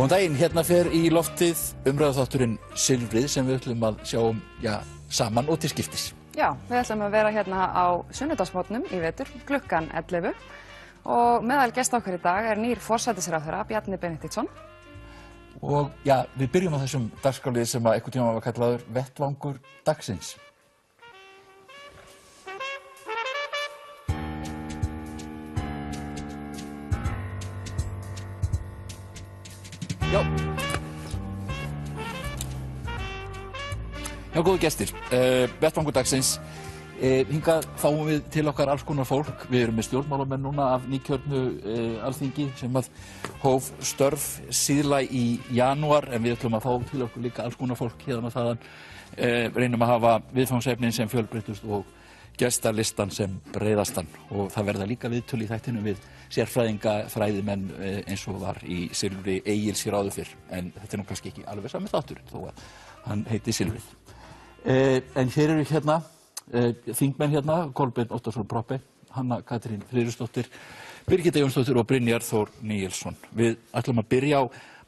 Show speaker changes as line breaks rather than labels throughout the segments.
Góðan daginn, hérna fer í loftið umræðuþátturinn Silfrið sem við ætlum að sjá saman og til skiptis.
Já, við ætlum að vera hérna á sunnudagsmorgnum í vetur, klukkan 11 og meðal gesta okkar í dag er nýr forsætisráðherra Bjarni Benediktsson.
Og við byrjum á þessum dagskrárliði sem að einhvern tíma var kallaður vettvangur dagsins. Já, góðu gestir, vettvangur dagsins. Hingað fáum við til okkar alls konar fólk. Við erum með stjórnmálamenn núna af nýkjörnu Alþingi sem að hóf störf síðla í janúar, en við ætlum að fá til okkur líka alls konar fólk hérna og þaðan. Reynum að hafa viðfangsefnin sem fjölbreyttust og gestalistan sem breiðastan, og það verða líka viðtöl í þættinum við sérfræðinga, fræðimenn eins og var í Silfri Egils hér áður fyrr, en þetta er nú kannski ekki alveg sami þáttur þó að hann heiti Silfrið. En hér eru hérna þingmenn hérna, Kolbeinn Óttarsson Proppé, Hanna Katrín Friðriksdóttir, Birgitta Jónsdóttir og Brynjar Þór Níelsson. Við ætlum að byrja á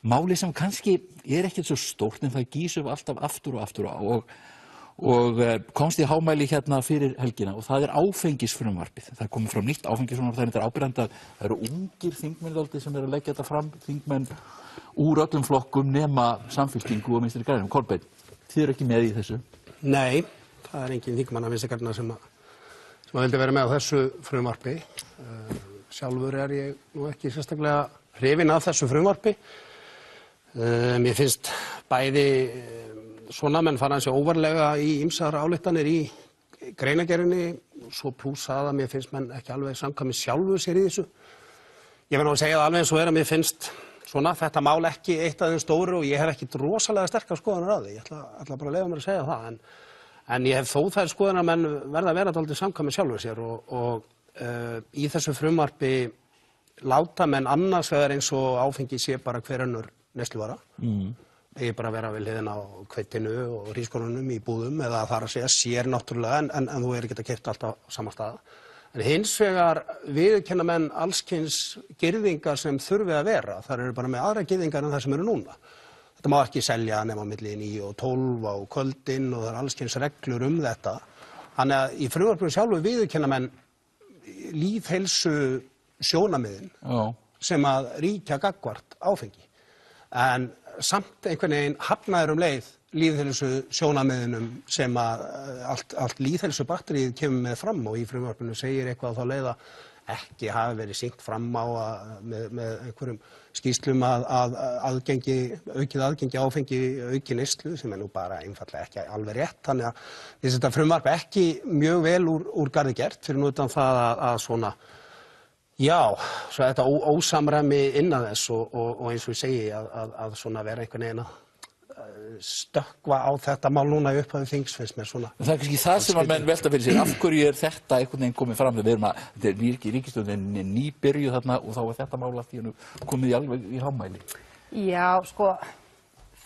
máli sem kannski er ekkert svo stórt, en það gýs upp alltaf aftur og aftur og komst í hámæli hérna fyrir helgina, og það er áfengisfrumvarpið. Það er komið fram nýtt áfengisfrumvarp, það er áberandi að það eru ungir þingmenn sem eru að leggja þetta fram, þingmenn úr öllum flokkum nema Samfylkingu og Vinstri grænum. Kolbeinn, þið eru ekki með í þessu?
Nei, það er engin þingmann af Vinstri grænna sem vildi vera með á þessu frumvarpi. Sjálfur er ég nú ekki sérstaklega hrifinn af þessu frumvarpi. Mér finnst bæði svona menn fara hansi óvarlega í ýmsar ályktanir í greinargerðinni, svo plús að mér finnst menn ekki alveg samkvæmir sjálfu sér í þessu. Ég verð nú að segja það alveg eins og er að mér finnst svona þetta mál ekki eitt af þeim stóru, og ég hef ekki rosalega sterkar skoðanir á því. Ég ætla bara að leyfa mér að segja það, en ég hef þó þær skoðanir að menn verða að vera dálítið samkvæmir sjálfu sér, og í þessu frumvarpi láta menn annars vegar eins og áfengi sé bara hver önnur neysluvara. Eigi bara að vera við hliðina á hveitinu og hrísgrjónunum í búðum, eða þar að segja sér náttúrulega, en þú er ekki að keypt alltaf á sama staða. En hins vegar viðurkenna menn allskyns girðingar sem þurfi að vera. Það eru bara með aðra girðingar en það sem eru núna. Þetta má ekki selja nema milli 9 og 12 á kvöldin, og það eru allskyns reglur um þetta. Þannig að í frumvarpinu sjálfu viðurkenna menn lýðheilsu sjónarmiðin sem að ríkja gagnvart áfengi. En samt einhvern veginn hafnaður leið lýðheilsu sjónarmiðinum sem að allt lýðheilsu batterið kemur með fram, og í frumvarpinu segir eitthvað á þá leið að ekki hafi verið sýnt fram á með einhverjum skýrslum að aukið aðgengi áfengi auki neyslu, sem er nú bara einfaldlega ekki alveg rétt. Þannig að þetta frumvarp ekki mjög vel úr garði gert, fyrir nú utan það að svona svo þetta ósamræmi innan þess, og eins og ég segi að svona vera einhvern veginn að stökkva á þetta mál núna upp að þings finnst mér svona.
Það er kannski það sem að menn velta fyrir sér, af hverju er þetta einhvern veginn komið fram? Þetta er ríkisstjórnin nýbyrjuð þarna, og þá er þetta mál allt í einu komið alveg í hámæli.
Já, sko,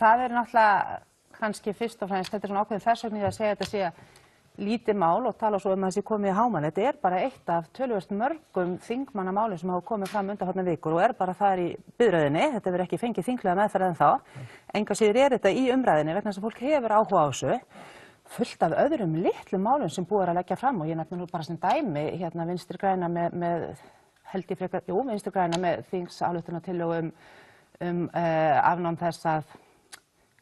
það er náttúrulega kannski fyrst og fremst, þetta er svona ákveðin þversögn að segja þetta sé lítið mál og tala svo að þessi komið í hámæli. Þetta er bara eitt af töluvert mörgum þingmannamálum sem hafa komið fram undanfarnar vikur og er bara þar í biðröðinni. Þetta verður ekki fengið þinglega meðferð en þá. Engu síður er þetta í umræðinni vegna þess að fólk hefur áhuga á þessu. Fullt af öðrum litlum málum sem búið að leggja fram, og ég nefni nú bara sem dæmi hérna Vinstri græna Vinstri græna með þingsályktunartillögu afnám þess að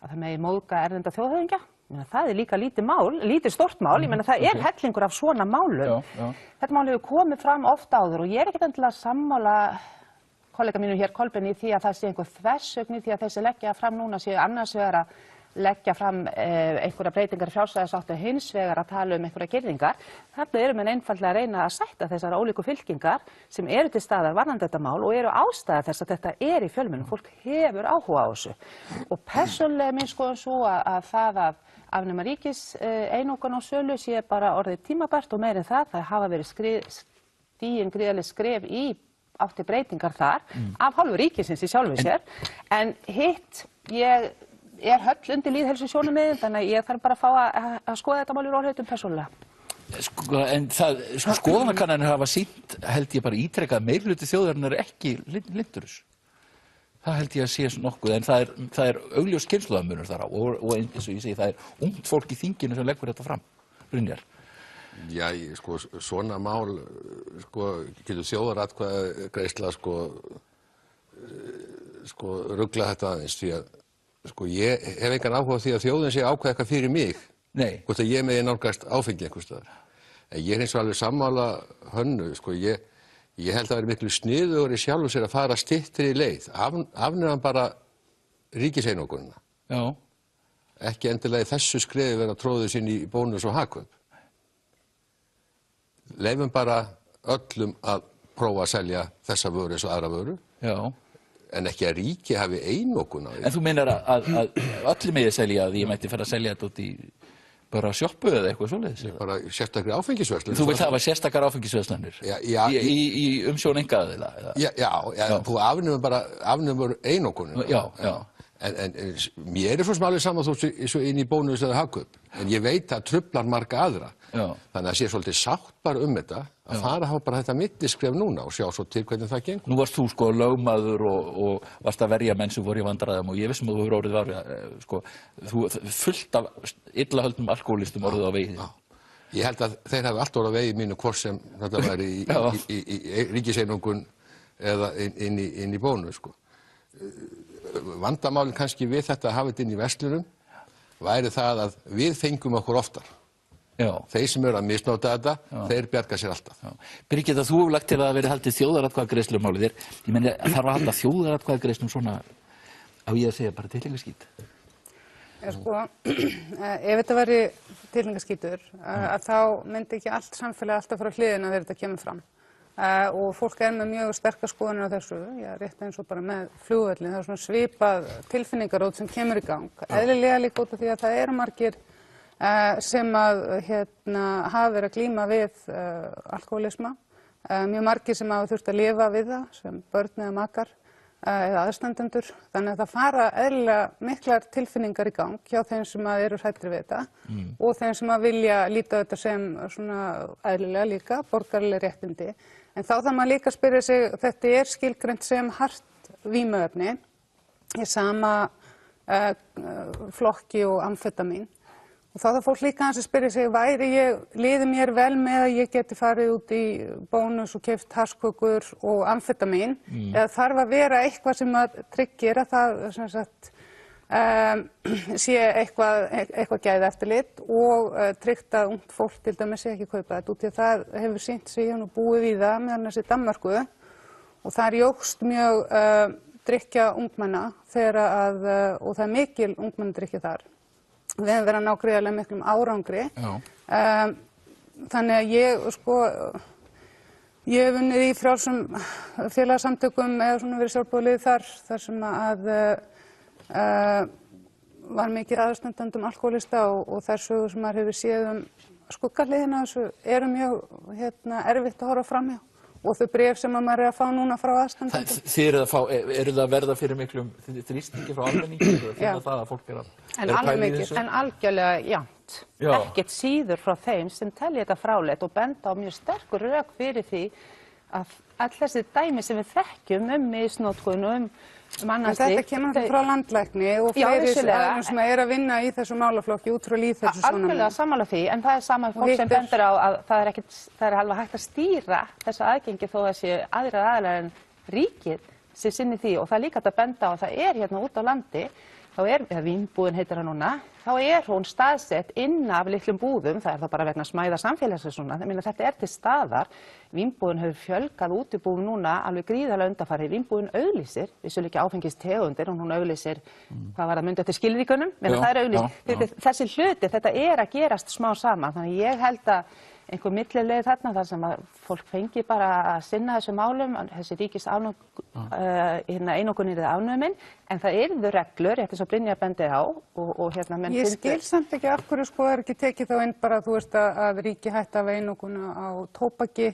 það megi móðga erlenda þjóðhöfðingja. Það er líka lítið stórt mál, ég meina það er hellingur af svona málum. Þetta mál hefur komið fram oft áður, og ég er ekkert endilega sammála kollega mínu hér Kolbeinn í því að það sé einhver þversögn í því að þessi leggja fram núna séu annars vegar að leggja fram einhverja breytingar í frjálsræðisáttu, hins vegar að tala einhverja girðingar. Þarna eru menn einfaldlega að reyna að sætta þessar ólíku fylkingar sem eru til staðar varðandi þetta mál, og eru ástæða þess að þetta er í fjölmiðlum. Fólk hefur áhuga á þessu. Og persónulega mín skoðun svo að það að afnema einokun á sölu sé bara orðið tímabært, og meira en það hafa verið stigin gríðarleg skref í átti breytingar þar af hálfu ríkisins í sjálfu sér. En hitt, ég er höll undir lýðheilsu sjónarmiðin, þannig að ég þarf bara að fá að skoða þetta mál í rólegheitum persónulega.
En skoðanakannanir hafa sýnt, held ég bara ítrekað, meirihluti þjóðarinnar er ekki hlynntur þessu. Það held ég að sé nokkuð, en það er augljós kynslóðamunur þar á og eins og ég segi, það er ungt fólk í þinginu sem leggur þetta fram. Brynjar.
Já, sko, svona mál, sko, getur þjóðaratkvæðagreiðsla, sko, rugla þetta aðeins, því að, sko, ég hef engan áhuga á því að þjóðin sé ákveða eitthvað fyrir mig.
Nei.
Hvort að ég megi nálgast áfengi einhvers staðar. En ég er hins vegar alveg sammála Hönnu, sko, ég held að það er miklu sniðugur í sjálfu sér að fara styttri leið, afnema bara ríkiseinókunina.
Já.
Ekki endilega í þessu skrefi vera tróðið sín í Bónus og Hagkaup. Leifum bara öllum að prófa að selja þessa vöru eins og aðra vöru.
Já.
En ekki að ríki hafi einókun á því.
En þú meinar að öllum megi selja að ég mætti fara að selja þetta út í bara sjoppu eða eitthvað svoleiðis?
Bara sérstakri áfengisverslun.
Þú vilt hafa sérstakar áfengisverslanir?
Já.
Í umsjón einkaaðila?
Já, þú afnumur einókunum.
Já.
En mér er svo sem alveg saman þú svo inn í Bónus eða Hagkaup. En ég veit að truflar marga aðra.
Já.
Þannig að sé svolítið sátt bara þetta, að fara að hafa bara þetta milliskref núna og sjá svo til hvernig það gengur.
Nú varst þú sko lögmaður og varst að verja menn sem voru í vandræðum og ég vissum að þú hefur orðið sko, þú fullt af illahöldnum alkólistum orðið á vegi.
Já. Ég held að þeir hafi allt orðið á vegi mínu hvort sem þetta væri í ríkiseinungun eða inn í Bónus, sko. Vandamálin kannski við þetta að hafa þetta inn í verslunum væri það að við fengum okkur oftar.
Já. Þeir
sem eru að misnota þetta, þeir bjarga sér alltaf.
Birgitta, þú hefur lagt til að það verið haldið þjóðaratkvæðagreiðslu um málið þér. Ég meni, þarf að halda þjóðaratkvæðagreiðslu svona, á ég að segja, bara tilhengaskít?
Sko, ef þetta væri tilhengaskítur, að þá myndi ekki allt samfélag alltaf frá hliðina þegar þetta kemur fram. Og fólk með mjög sterkar skoðanir á þessu, rétt eins og bara með flugvöllin, það er svona svipað tilfinningarót sem kemur í gang. Eðlilega líka út af því að það eru margir sem að hafa verið að glíma við alkóhólisma, mjög margir sem hafa þurft að lifa við það, sem börn eða makar eða aðstandendur, þannig að það fara eðlilega miklar tilfinningar í gang hjá þeim sem að eru hræddir við þetta og þeim sem að vilja líta þetta sem svona eðlilega líka, borgaraleg réttindi. En þá þarf maður líka að spyrja sig, þetta er skilgreint sem hart vímuefni í sama flokki og amfetamín. Og þá þarf fólk líka að spyrja sig, liði mér vel með að ég geti farið út í Bónus og keypt hasskökur og amfetamín, eða þarf að vera eitthvað sem að tryggir að það sem sagt, sé eitthvað gæðaeftirlit og tryggt að ungt fólk til dæmis sé ekki kaupa þetta út, því að það hefur sýnt sig, ég hef nú búið við það meðan þessi Danmörku og það jókst mjög drykkja ungmenna og það er mikil ungmennadrykkja þar. Við hefum verið að ná gríðarlega miklum árangri. Þannig að ég hef unnið í frjálsum félagasamtökum eða svona verið sjálfboðaliði þar sem að var mikið aðstandandi alkóhólista og þær sögur sem maður hefur séð skuggahliðina þessu eru mjög erfitt að horfa framhjá. Og þau bréf sem maður er að fá núna frá aðstandendum.
Þið eru það að verða fyrir miklum þrýstingi frá almenningi og finna það að fólk er að pæla í þessu?
En algjörlega jafnt. Ekkert síður frá þeim sem telja þetta fráleitt og benda á mjög sterkur rök fyrir því að all þessi dæmi sem við þekkjum misnotkun og annars slíkt.
Þetta kemur frá landlækni og fleiri sem er að vinna í þessu málaflokki út frá lýðheilsusjónarmiðum.
Algjörlega sammála því, en það er sama fólk sem bendir á að það er alveg hægt að stýra þessu aðgengi þó að sé aðrar aðilar en ríkið sem sinni því og það er líka hægt að benda á að það er hérna út á landi, Vínbúðin heitir það núna, þá er hún staðsett inn af litlum búðum, það er það bara vegna smæðar samfélagsins svona, þetta er til staðar. Vínbúðin hefur fjölgað útibúum núna alveg gríðarlega undanfarið. Vínbúðin auglýsir, vissulega ekki áfengistegundir, en hún auglýsir, hvað var það myndi eftir skilríkunum, það er auglýst. Þessi hluti, þetta er að gerast smá saman, þannig ég held að einhver millileið þarna þar sem að fólk fengi bara að sinna þessu málum, þessi ríkis einokunir eða afnumin, en það yrðu reglur, eftir svo Brynjar bendir á og menn
Ég skil samt ekki af hverju er ekki tekið þá inn bara, þú veist, að ríki hætti af einokuna á tóbaki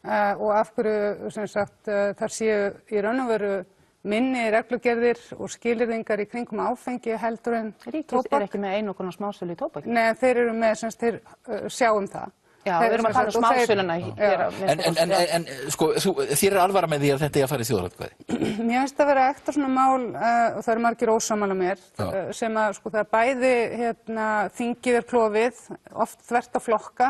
og af hverju, sem sagt, þar séu í raun og veru minni reglugerðir og skilyrðingar í kringum áfengi heldur en tóbak.
Ríkið er ekki með einokun á smásölu í tóbaki.
Nei, þeir eru með, sem sagt, þeir sjáum það.
Já, við erum að tala um smásöluna hér á Miðflokksins.
En sko, þér alvara með því að þetta að fara í þjóðaratkvæði?
Mér finnst að vera ekta svona mál, og það eru margir ósammála mér, sem að sko það er bæði þingið klofið, oft þvert á flokka,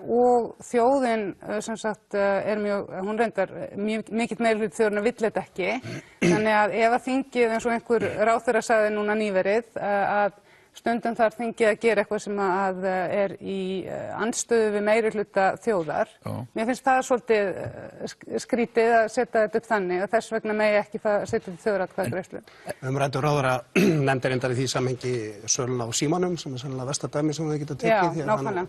og þjóðin sem sagt hún reyndar mikill meirihluti þjóðarinnar vill þetta ekki, þannig að ef að þingið eins og einhver ráðherra sagði núna nýverið að stundum þarf þingið að gera eitthvað sem að í andstöðu við meirihluta þjóðar. Mér finnst það svolítið skrítið að setja þetta upp þannig og þess vegna megi ekki setja þetta þjóðaratkvæðagreiðslu.
Umræddur ráðherra nefndi reyndar í því samhengi söluna á símanum sem sennilega versta dæmi sem við getum tekið.
Já, nákvæmlega.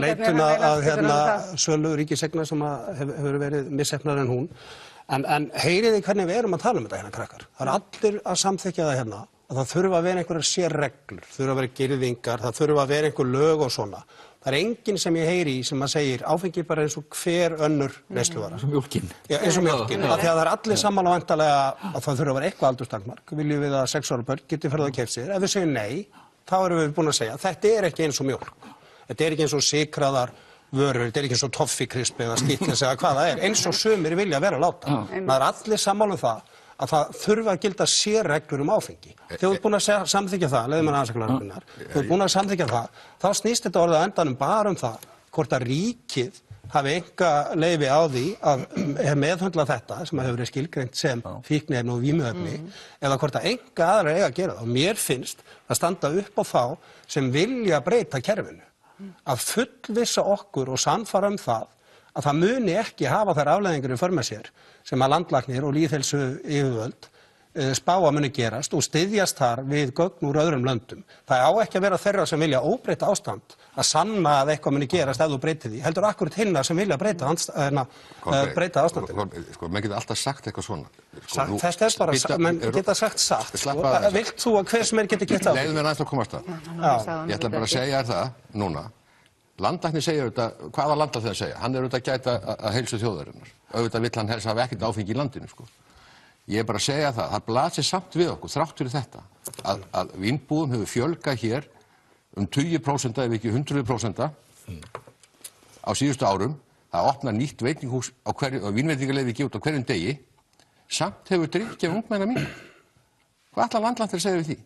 Leituna að sölu ríkiseigna sem hefur verið misheppnar en hún. En heyriði hvernig við erum að tala um þetta hérna, krakkar. Það er allir að samþykkja það hérna. Að það þurfa að vera einhverjar sérreglur, þurfa að vera girðingar, það þurfa að vera einhver lög og svona. Það er enginn sem ég heyri í sem að segir áfengi bara eins og hver önnur neysluvara.
Eins og mjólkin.
Já, eins og mjólkin. Af því að það er allir sammála væntanlega að það þurfa að vera eitthvað aldurstakmark. Viljum við að 6 ára börn geti farið að keypt sér. Ef við segjum nei, þá erum við búin að segja þetta er ekki eins og mjólk. Þetta er ekki eins og sykraðar vörur, þetta er ekki eins og toffíkrisp eða skítlis eða hvað það er. Eins og sumir vilja vera láta. Það er allir sammála um það að það þurfa að gilda sérreglur áfengi. Þegar þú ert búin að samþykkja það, leiðum mér aðeins að klára hérna, þegar þú ert búin að samþykkja það, þá snýst þetta orðið á endanum bara um það hvort að ríkið hafi enga leyfi á því að meðhöndla þetta sem hefur verið skilgreint sem fíkniefni og vímuefni eða hvort að enga aðra eiga að gera það. Og mér finnst að standa upp á þá sem vilja breyta kerfinu, að fullvissa okkur og sannfara um það að það muni ekki hafa þær afleiðingar í för með sér sem að landlæknir og lýðheilsu yfirvöld spá að muni gerast og styðjast þar við gögn úr öðrum löndum. Það á ekki að vera þeirra sem vilja óbreyta ástand að sanna að eitthvað muni gerast ef þú breytir því. Heldur akkurat hinna sem vilja breyta ástandinu.
Sko, menn geta alltaf sagt eitthvað svona.
Þetta er bara, menn geta sagt satt. Vilt þú að hver sem geti geta á því?
Leiðum mér aðeins að komast það. Ég ætla bara að segja þér það núna. Landlæknir segir auðvitað, hvaða landlæknir segja? Hann er auðvitað að gæta að heilsu þjóðarinnar. Auðvitað vill hann helst hafa ekkert áfengi í landinu, sko. Ég er bara að segja það blasir samt við okkur, þrátt fyrir þetta, að vínbúðum hefur fjölgað hér 20% ef ekki 100% á síðustu árum. Það opnar nýtt veitingahús og vínveitingaleyfi gefið út á hverjum degi. Samt hefur drykkja ungmenna mín. Hvað ætlar landlæknir að segja við því?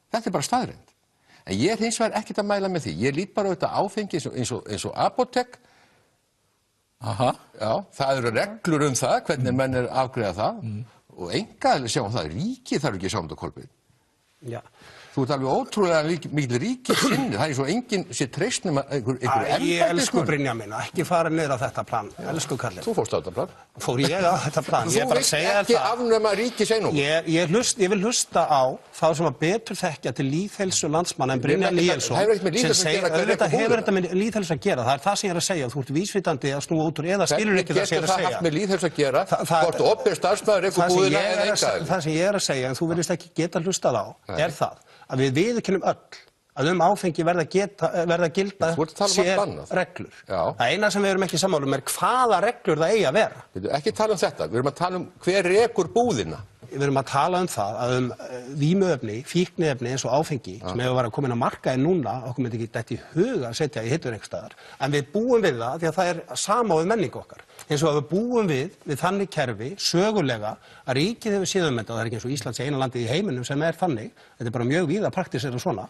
Þetta er bara staðreynd. En ég er hins vegar ekkert að mæla með því. Ég lít bara auðvitað áfengi eins og apótek. Já, það eru reglur það, hvernig menn afgreiða það. Og enga sjáum það, ríkið þarf ekki að sjá þetta, Kolbeinn.
Já.
Þú ert alveg ótrúlega mikil ríkissinni, það er svo enginn sé treyst nema einhver embættismaður.
Ég elsku Brynja mín, ekki fara niður á þetta plan, elsku kallinn.
Þú fórst á þetta plan?
Fór ég á þetta plan, ég er bara að segja þér það.
Þú vilt ekki afnema ríkiseinum?
Ég vil hlusta á þá sem að betur þekkja til lýðheilsu landsmanna en Brynja Níelsson sem segir, auðvitað hefur þetta með lýðheilsu að gera, það er það sem ég er að segja, þú ert vísvitandi að snúa út úr eða skilur ekki það sem ég er að segja.
Hvernig getur það haft með lýðheilsu að gera, hvort opinber starfsmaður rekur búðina eða einkaaðili? Það sem
ég er að segja, en þú virðist ekki geta hlustað á, er það að við viðurkennum öll að áfengi verða að gilda sérreglur. Það eina sem við erum ekki sammála um er hvaða reglur það eigi að vera.
Við erum ekki að tala um þetta, við erum að tala um hver rekur búðina.
Við erum að tala um það að vímuefni, fíkniefni eins og áfengi sem hefur verið að koma inn á markaði núna, okkur myndi ekki detta í huga að setja í hittur einhvers staðar. En við búum við það því að það er sama við menningu okkar. Eins og að við búum við þannig kerfi, sögulega, að ríkið hefur séð þetta og það er ekki eins og Ísland sé eina landið í heiminum sem er þannig. Þetta er bara mjög víða praktísera svona.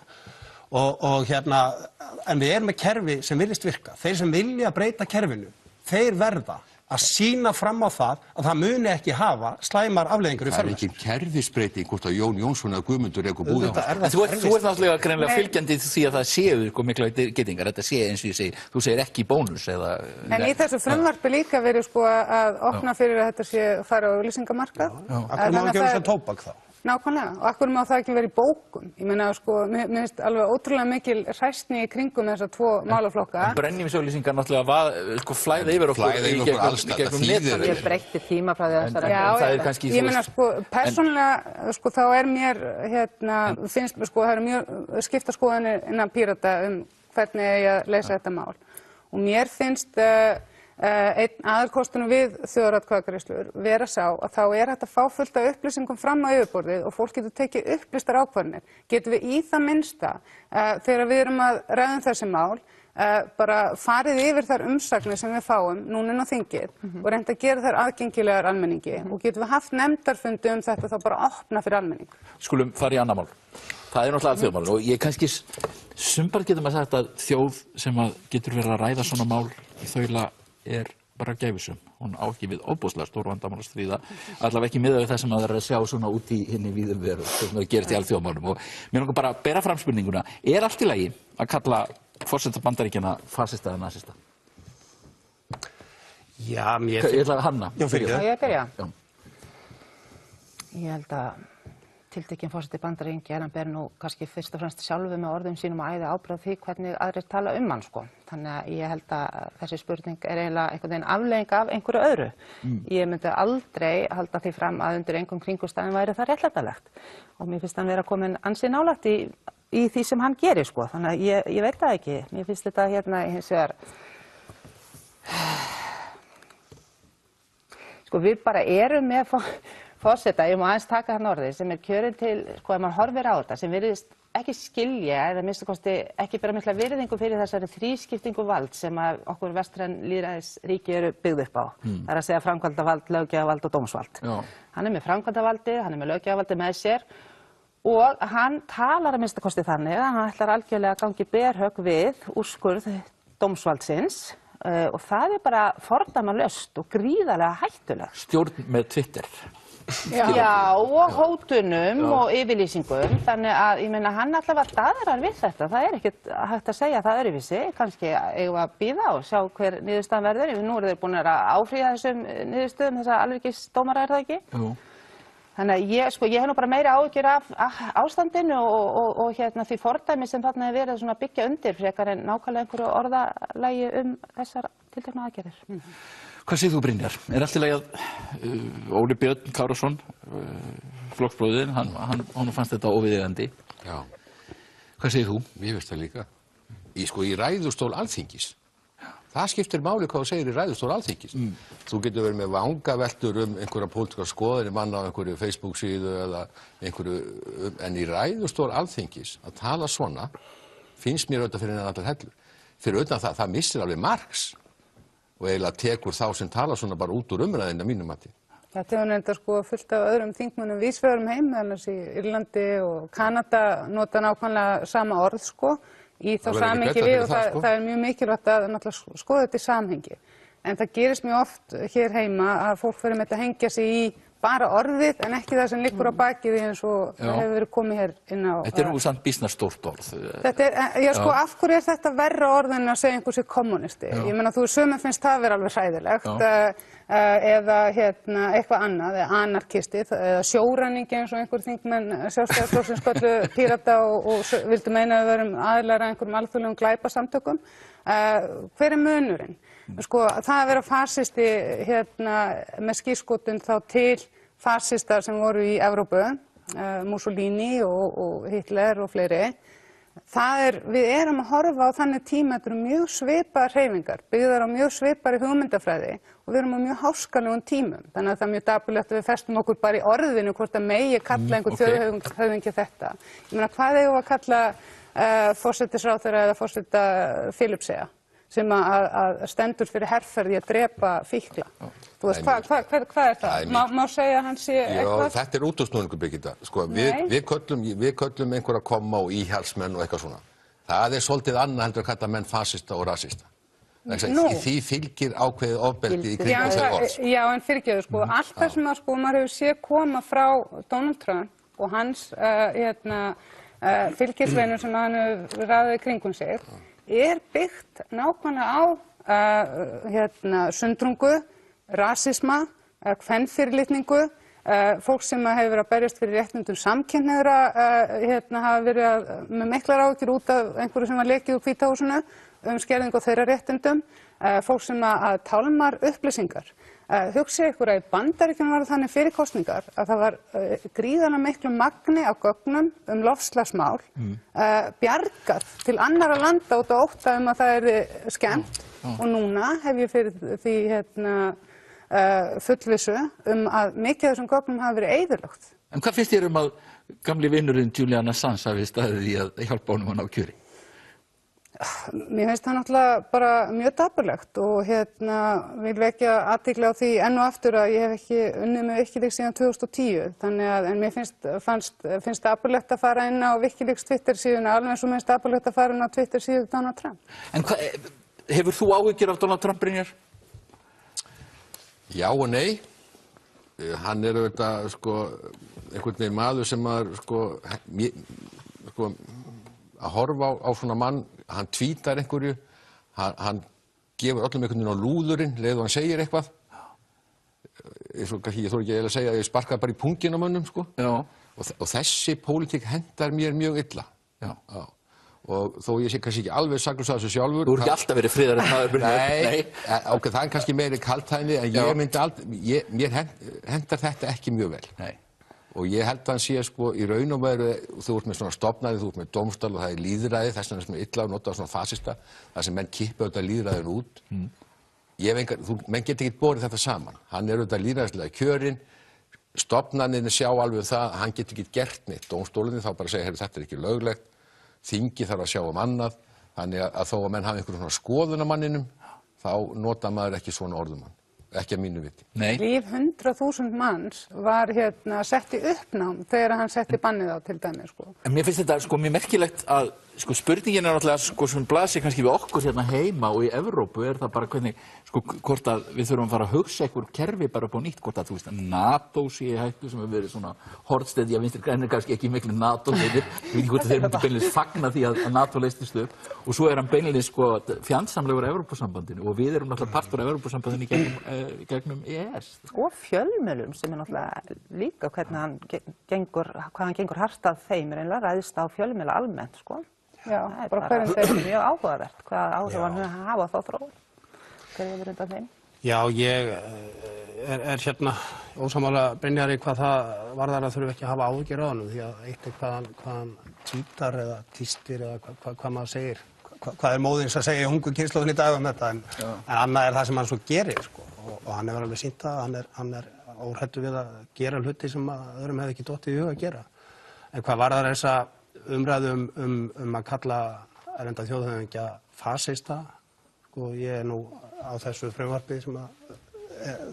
En við erum með kerfi sem virðist virka. Þeir sem vilja breyta kerfinu, þeir verða að sýna fram á það að muni ekki hafa slæmar afleiðingar í för með sér.
Það er ekki kerfisbreyting hvort að Jón Jónsson eða Guðmundur rekur búðina.
Þú ert náttúrulega greinlega fylgjandi því að það séu mikla geitingar, þetta sé eins og ég segi, þú segir ekki bónus eða...
En í þessu frumvarpi líka verið að opna fyrir að þetta sé fara á auglýsingamarkað.
Akkur má ekki vera sem tóbak þá?
Nákvæmlega, og akkur má það ekki vera í bókum. Ég meina, mér finnst alveg ótrúlega mikil hræsni í kringum þessa tvo málaflokka.
Brennivínsauglýsingar náttúrulega flæða yfir okkur í gegnum netið.
Ég breytti tíma frá því að þessar
Já, ég meina, persónulega, þá er mér, finnst mér, það eru mjög skipta skoðanir innan Pírata hvernig ég að leysa þetta mál. Og mér finnst einn aðalkostunum við þjóðaratkvæðagreiðslur vera sá að þá er hægt að fá fullt af upplýsingum fram á yfirborðið og fólk getur tekið upplýstar ákvarðanir. Getum við í það minnsta þegar við erum að ræða þessi mál bara farið yfir þær umsagnir sem við fáum núna inn á þingið og reynt að gera þær aðgengilegar almenningi og getum við haft nefndarfundi þetta þá bara opna fyrir almenning.
Skulum fara í annað mál. Það er náttúrulega alþjóðamál og ég kannski sumpar getur maður sagt að þjóð sem að getur verið að ræða svona mál í þaula bara gæfusum. Hún á ekki við ofboðslega stór vandamál að stríða, allavega ekki miðað við það sem maður er að sjá svona út í hinni víðum veru, sem það gerist í alþjóðamálum. Og mér langar bara að bera fram spurninguna, allt í lagi að kalla forseta Bandaríkjanna fasista eða nasista?
Já, mér...
Ég ætla að Hanna.
Já, ég byrja.
Já.
Ég held að tiltekinn forseti Bandaríkjanna, hann ber nú kannski fyrst og fremst sjálfur með orðum sínum og æði ábyrgð því hvernig aðrir tala hann, sko. Þannig að ég held að þessi spurning eiginlega einhvern veginn afleiðing af einhverju öðru. Ég myndi aldrei halda því fram að undir einhverjum kringumstæðum væri það réttlætanlegt. Og mér finnst hann vera komin ansi nálægt í því sem hann gerir, sko. Þannig að ég veit það ekki. Mér finnst þetta hins vegar... Sko, við bara erum með forseta, ég má aðeins taka hann orðið, sem kjörinn til, sko, ef maður horfir á þetta, sem virðist ekki skilja, eða minnstu kosti ekki bera mikla virðingu fyrir þessari þrískiptingu vald sem að okkur vestræn lýðræðisríki eru byggð upp á. Það er að segja framkvæmdavald, löggjafavald og dómsvald. Hann er með framkvæmdavaldið, hann er með löggjafarvaldið með sér og hann talar að minnstu kosti þannig að hann ætlar algjörlega að gangi berhögg við úrskurð dómsvaldsins og það er bara fordæmalaust og gríðarlega hættulegt.
Stjórn með Twitter.
Já, og hótunum og yfirlýsingum, þannig að ég meina hann allavega daðrar við þetta, það er ekkert hægt að segja það öðruvísi, kannski eigum við að bíða og sjá hver niðurstaðan verður, nú eru þeir búin að áfrýja þessum niðurstöðum, þessa alríkisdómara það ekki? Jú. Þannig að ég hef nú bara meiri áhyggjur af ástandinu og því fordæmi sem þarna hefur verið svona byggja undir frekar en nákvæmlega einhverju orðalagi þessar tilteknu aðgerðir.
Hvað segir þú, Brynjar? Allt í lagi að Óli Björn Kárason, flokksbróðir, hann fannst þetta óviðeigandi?
Já.
Hvað segir þú?
Mér finnst það líka. Í ræðustól Alþingis. Það skiptir máli hvað þú segir í ræðustól Alþingis. Þú getur verið með vangaveltur einhverja pólitískar skoðanir manna á einhverju Facebook-síðu eða einhverju, en í ræðustól Alþingis að tala svona finnst mér auðvitað fyrir allar hellur. Fyrir auðvitað það missir alveg marks og eiginlega tekur þá sem tala svona bara út úr umræðina mínum mati.
Þetta hefur nefndar fullt af öðrum þingmönnum víðsvegar heim, annars í Írlandi og Kanada nota nákvæmlega sama orð, í þá samhengi við og það er mjög mikilvægt að skoða þetta í samhengi. En það gerist mjög oft hér heima að fólk fyrir með þetta að hengja sig í bara orðið en ekki það sem liggur á bakið eins og það hefur verið komið hér inn á...
Þetta nú samt býsna stórt orð.
Þetta af hverju þetta verra orð en að segja einhver sé kommunisti? Ég meina, sumum finnst það vera alveg hræðilegt eða eitthvað annað, eða anarkisti, eða sjóræningi eins og einhver þingmenn Sjálfstæðisflokksins köllu Pírata og vildu meina að við verum aðilar að einhverjum alþjóðlegum glæpasamtökum. Hver er munurinn? Það að vera fasisti með skírskotun þá til fasistar sem voru í Evrópu, Mussolini og Hitler og fleiri, við erum að horfa á þannig tíma, þetta eru mjög svipaðar hreyfingar, byggðar á mjög svipaðri hugmyndafræði og við erum á mjög háskalegum tímum. Þannig að það er mjög dapurlegt að við festum okkur bara í orðinu hvort að megi kalla einhver þjóðhöfðingja þetta. Ég meina, hvað eigum við að kalla forsætisráðherra eða forseta Filippseyja sem að stendur fyrir herferði að drepa fíkla? Þú veist, hvað er það? Má segja að hann sé eitthvað?
Já, þetta er útúrsnúningur, Birgitta. Við köllum einhverja koma og íhjálpsmenn og eitthvað svona. Það er svolítið annað heldur að kalla menn fasista og rasista. Því fylgir ákveðið ofbeldi í kringum þau orð.
Já, en fyrirgefðu, allt það sem maður hefur séð koma frá Donald Trump og hans fylgisveinum sem hann hefur raðið kringum sig, byggt nákvæmlega á sundrungu, rasisma, kvenfyrirlitningu, fólk sem hefur verið að berjast fyrir réttindum samkynhneigðra hafa verið með miklar áhyggjur út af einhverju sem var lekið úr Hvíta húsinu skerðingu á þeirra réttindum, fólk sem að tálmar upplýsingar. Hugsið ykkur að í Bandaríkjunum var þannig fyrir kosningar að það var gríðarlega miklu magni af gögnum loftslagsmál bjargað til annarra landa út á ótta að það yrði skemmt og núna hef ég fyrir því fullvissu að mikið af þessum gögnum hafa verið eyðilögð.
En hvað finnst þér að gamli vinurinn Julian Assange hafi staðið í að hjálpa honum að ná kjöri?
Mér finnst það náttúrulega bara mjög dapurlegt og vil vekja athygli á því enn og aftur að ég hef ekki unnið með Wikileaks síðan 2010. Þannig að, en mér finnst dapurlegt að fara inn á Wikileaks Twitter síðuna alveg eins og mér finnst dapurlegt að fara inn á Twitter síðu Donald Trump.
En hefur þú áhyggjur af Donald Trump, Brynjar?
Já og nei. Hann auðvitað, einhvern veginn maður sem að horfa á svona mann, hann tvítar einhverju, hann gefur öllum einhvern veginn á lúðurinn, leið og hann segir eitthvað. Ég þóra ekki að segja að ég sparkaði bara í punginn á mönnum, og þessi pólitík hendar mér mjög illa. Já. Og þó ég sé kannski ekki alveg saklaus af þessu sjálfur.
Þú hefur ekki alltaf verið friðarinn maður,
Nei, ok, það kannski meiri kaltæðni, en ég myndi aldrei, mér hendar þetta ekki mjög vel.
Nei.
Og ég held að hann sé í raun og veru, þú ert með svona stofnæði, þú ert með dómstál og það lýðræði, þess vegna sem illa að nota svona fasista, þar sem menn kippa auðvitað lýðræðinu út. Menn geta ekki borið þetta saman. Hann auðvitað lýðræðislega kjörinn, stofnanirnir sjá alveg það, hann getur ekki gert neitt. Dómstólinni þá bara segja, þetta ekki löglegt, þingi þarf að sjá annað, þannig að þó að menn hafa einhverjum svona skoðun á manninum, þá nota maður ekki svona orðum hann. Ekki að mínu viti.
Nei.
Líf 100.000 manns var sett í uppnám þegar hann setti bannið á til dæmi,
En mér finnst þetta mjög merkilegt að spurningin náttúrulega sem blasir kannski við okkur heima og í Evrópu það bara hvernig, hvort að við þurfum að fara að hugsa einhver kerfi bara upp á nýtt, hvort að þú veist að NATO sé í hættu sem hefur verið svona hornsteinn, Vinstri grænir kannski ekki miklu NATO-vinir, ég veit ekki hvort að þeir myndu beinlínis fagna því að NATO leystist upp og svo hann beinlínis fjandsamlegur af Evrópusambandinu og við erum náttúrulega partur af Evrópusambandinu gegnum EES.
Og fjölmiðlum sem náttúrulega líka hvað hann gengur hart að þeim einlega ræðist á fjölmiðla almennt,
Já,
bara hverjum þeim mjög áhugavert hvað áhrif hann hafa þá þróun. Hver hefur undan þeim?
Já, ég er ósammála Brynjari hvað það varðar að þurfi ekki að hafa áhyggjur á honum því að eitt hvað hann títar eða tístir eða hvað maður segir, hvað móðins að segja ungu kynslóðin í dag þetta en annað það sem hann svo gerir og hann hefur alveg sýnt að hann óhræddur við að gera hluti sem öðrum hefði ekki dottið í huga að gera. En hvað varðar þessa umræðu að kalla erlenda þjóðhöfðingja fasista, ég nú á þessu frumvarpi sem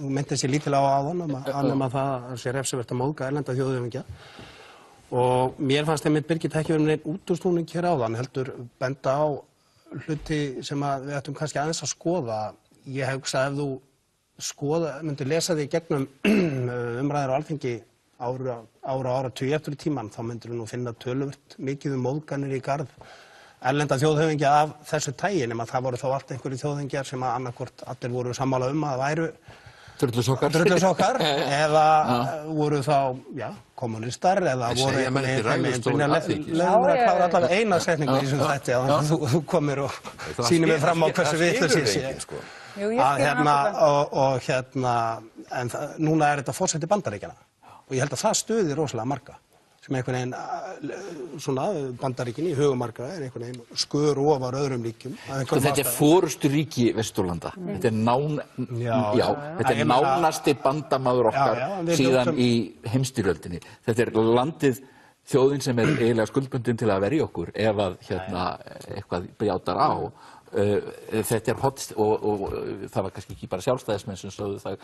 þú myndist sér lítilega á áðan að það sé refsivert að móðga erlenda þjóðhöfðingja og mér fannst einmitt Birgit ekki verið neinn útúrsnúning hér áðan heldur benda á hluti sem við ættum kannski aðeins að skoða. Ég hugsa ef þú myndir lesa því gegnum umræður á Alþingi áratugi eftir í tímann, þá myndir nú finna töluvert mikið móðganir í garð erlenda þjóðhöfðingja af þessu tagi, nema það voru þá allt einhverju þjóðhöfðingjar sem annarkvort allir voru sammála að væru drullusokkar eða voru þá kommunistar eða voru allavega eina setningu í þessum þætti að þú komir og sýnir mig fram á hversu vitlaus ég sé. En núna þetta forseti Bandaríkjanna og ég held að það stuði rosalega marga sem einhvern veginn Bandaríkin í hugum margra einhvern veginn skör ofar öðrum ríkjum.
Þetta fórusturíki Vesturlanda. Þetta nánasti bandamaður okkar síðan í heimsstyrjöldinni. Þetta landið þjóðin sem eiginlega skuldbundin til að verja okkur ef að eitthvað bjátar á. Þetta hot og það var kannski ekki bara sjálfstæðismenn sem sögðu það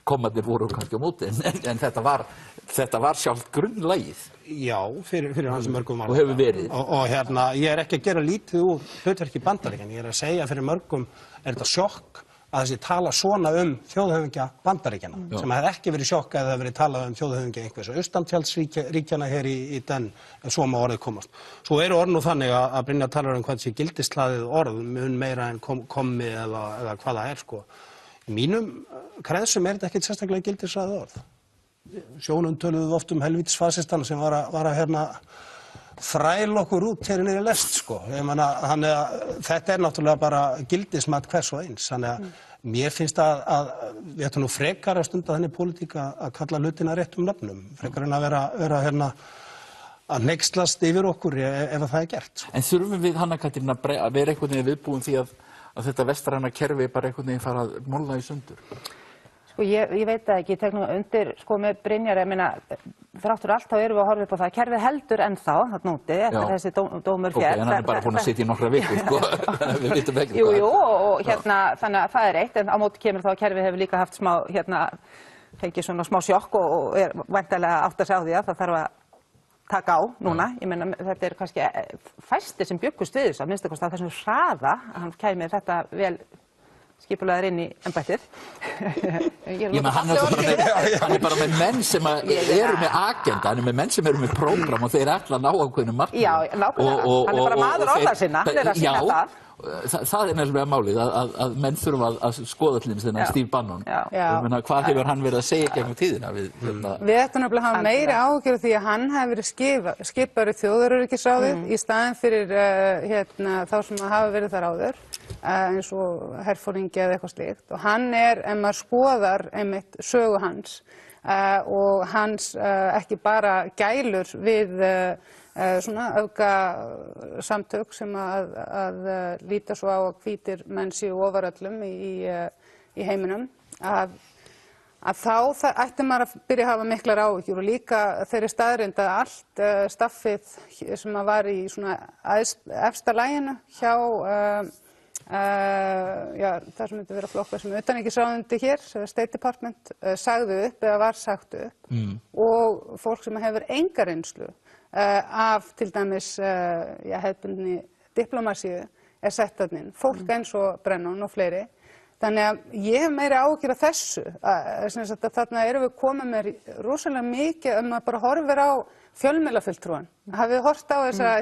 komarnir voru kannski á móti en þetta var sjálft grunnlagið.
Já, fyrir hans mörgum
og hefur verið.
Og ég er ekki að gera lítið úr hlutverki Bandaríkjanna, ég er að segja fyrir mörgum þetta sjokk að þessi tala svona þjóðhöfðingja Bandaríkjanna sem hefði ekki verið sjokk að það hefði verið talað þjóðhöfðingja einhvers austantjaldsríkjanna hér í den ef svo má orðið komast. Svo eru orð nú þannig að Brynjar talar hvað þessi gildislaðið orð mun meira en kommi eða hvað það er Í mínum kreðsum þetta ekkert sérstaklega gildislaðið orð. Sjónum töluðu oft helvítisfasistana sem var að þræl okkur út hér niður í lest þannig að þetta náttúrulega bara gildismat hvers og eins þannig að mér finnst að við ættum nú frekar að stunda þannig pólitík að kalla hlutina réttum nöfnum frekar en að vera að hneykslast yfir okkur ef það er gert.
En þurfum við, Hanna Katrín, að vera einhvern veginn viðbúin því að þetta vestræna kerfi bara einhvern veginn fara að molla í sundur?
Ég veit það ekki, ég tek nú undir með Brynjar, ég meina þrátt fyrir allt þá erum við að horfa upp á það að kerfið heldur ennþá þarna úti eftir þessi dómur féll.
Ok, en hann er bara búinn að sitja í nokkra vikur, sko, við vitum ekki
Jú, og þannig að það er eitt, en á móti kemur þá að kerfið hefur líka haft smá, fengið svona smá sjokk og er væntanlega átt að sjá því að það þarf að taka á núna. Ég meina, þetta er kannski fæstir sem bjuggust við þessu, að minnsta kosti á þessum hraða, að hann kæmi þetta vel skipulagður inn í embættið.
Hann er bara með menn sem eru með agenda, hann er með menn sem eru með prógram og þeir ætla að ná ákveðnum markmiðum.
Já, nákvæmlega, hann er bara maður orða sinna, hann er að sýna það.
Það er nefnilega málið, að menn þurfa að skoða til þess þennan Steve Bannon. Hvað hefur hann verið að segja gegnum tíðina?
Við ættum nefnilega að hafa meiri áhyggjur af því að hann hefur verið skipaður í þjóðaröryggisráðið í staðinn fyrir þá sem hafa verið þar áður, eins og herforingi eða eitthvað slíkt. Og hann ef maður skoðar einmitt sögu hans og hans ekki bara gælur við svona öfgasamtök sem að líta svo á að hvítir menn séu ofar öllum í heiminum, að þá ætti maður að byrja að hafa miklar áhyggjur og líka þeirri staðreynd að allt staffið sem var í svona efsta laginu hjá það sem myndi vera flokkað sem utanríkisráðuneyti hér, State Department, sagði upp eða var sagt upp og fólk sem hefur enga reynslu af til dæmis hefðbundinni diplomasíu sett þarna inn, fólk eins og Brennan og fleiri. Þannig að ég hef meiri áhyggjur af þessu, að þarna erum við komið með rosalega mikið maður bara horfir á fjölmiðlafulltrúann. Hafið þið horft á þessa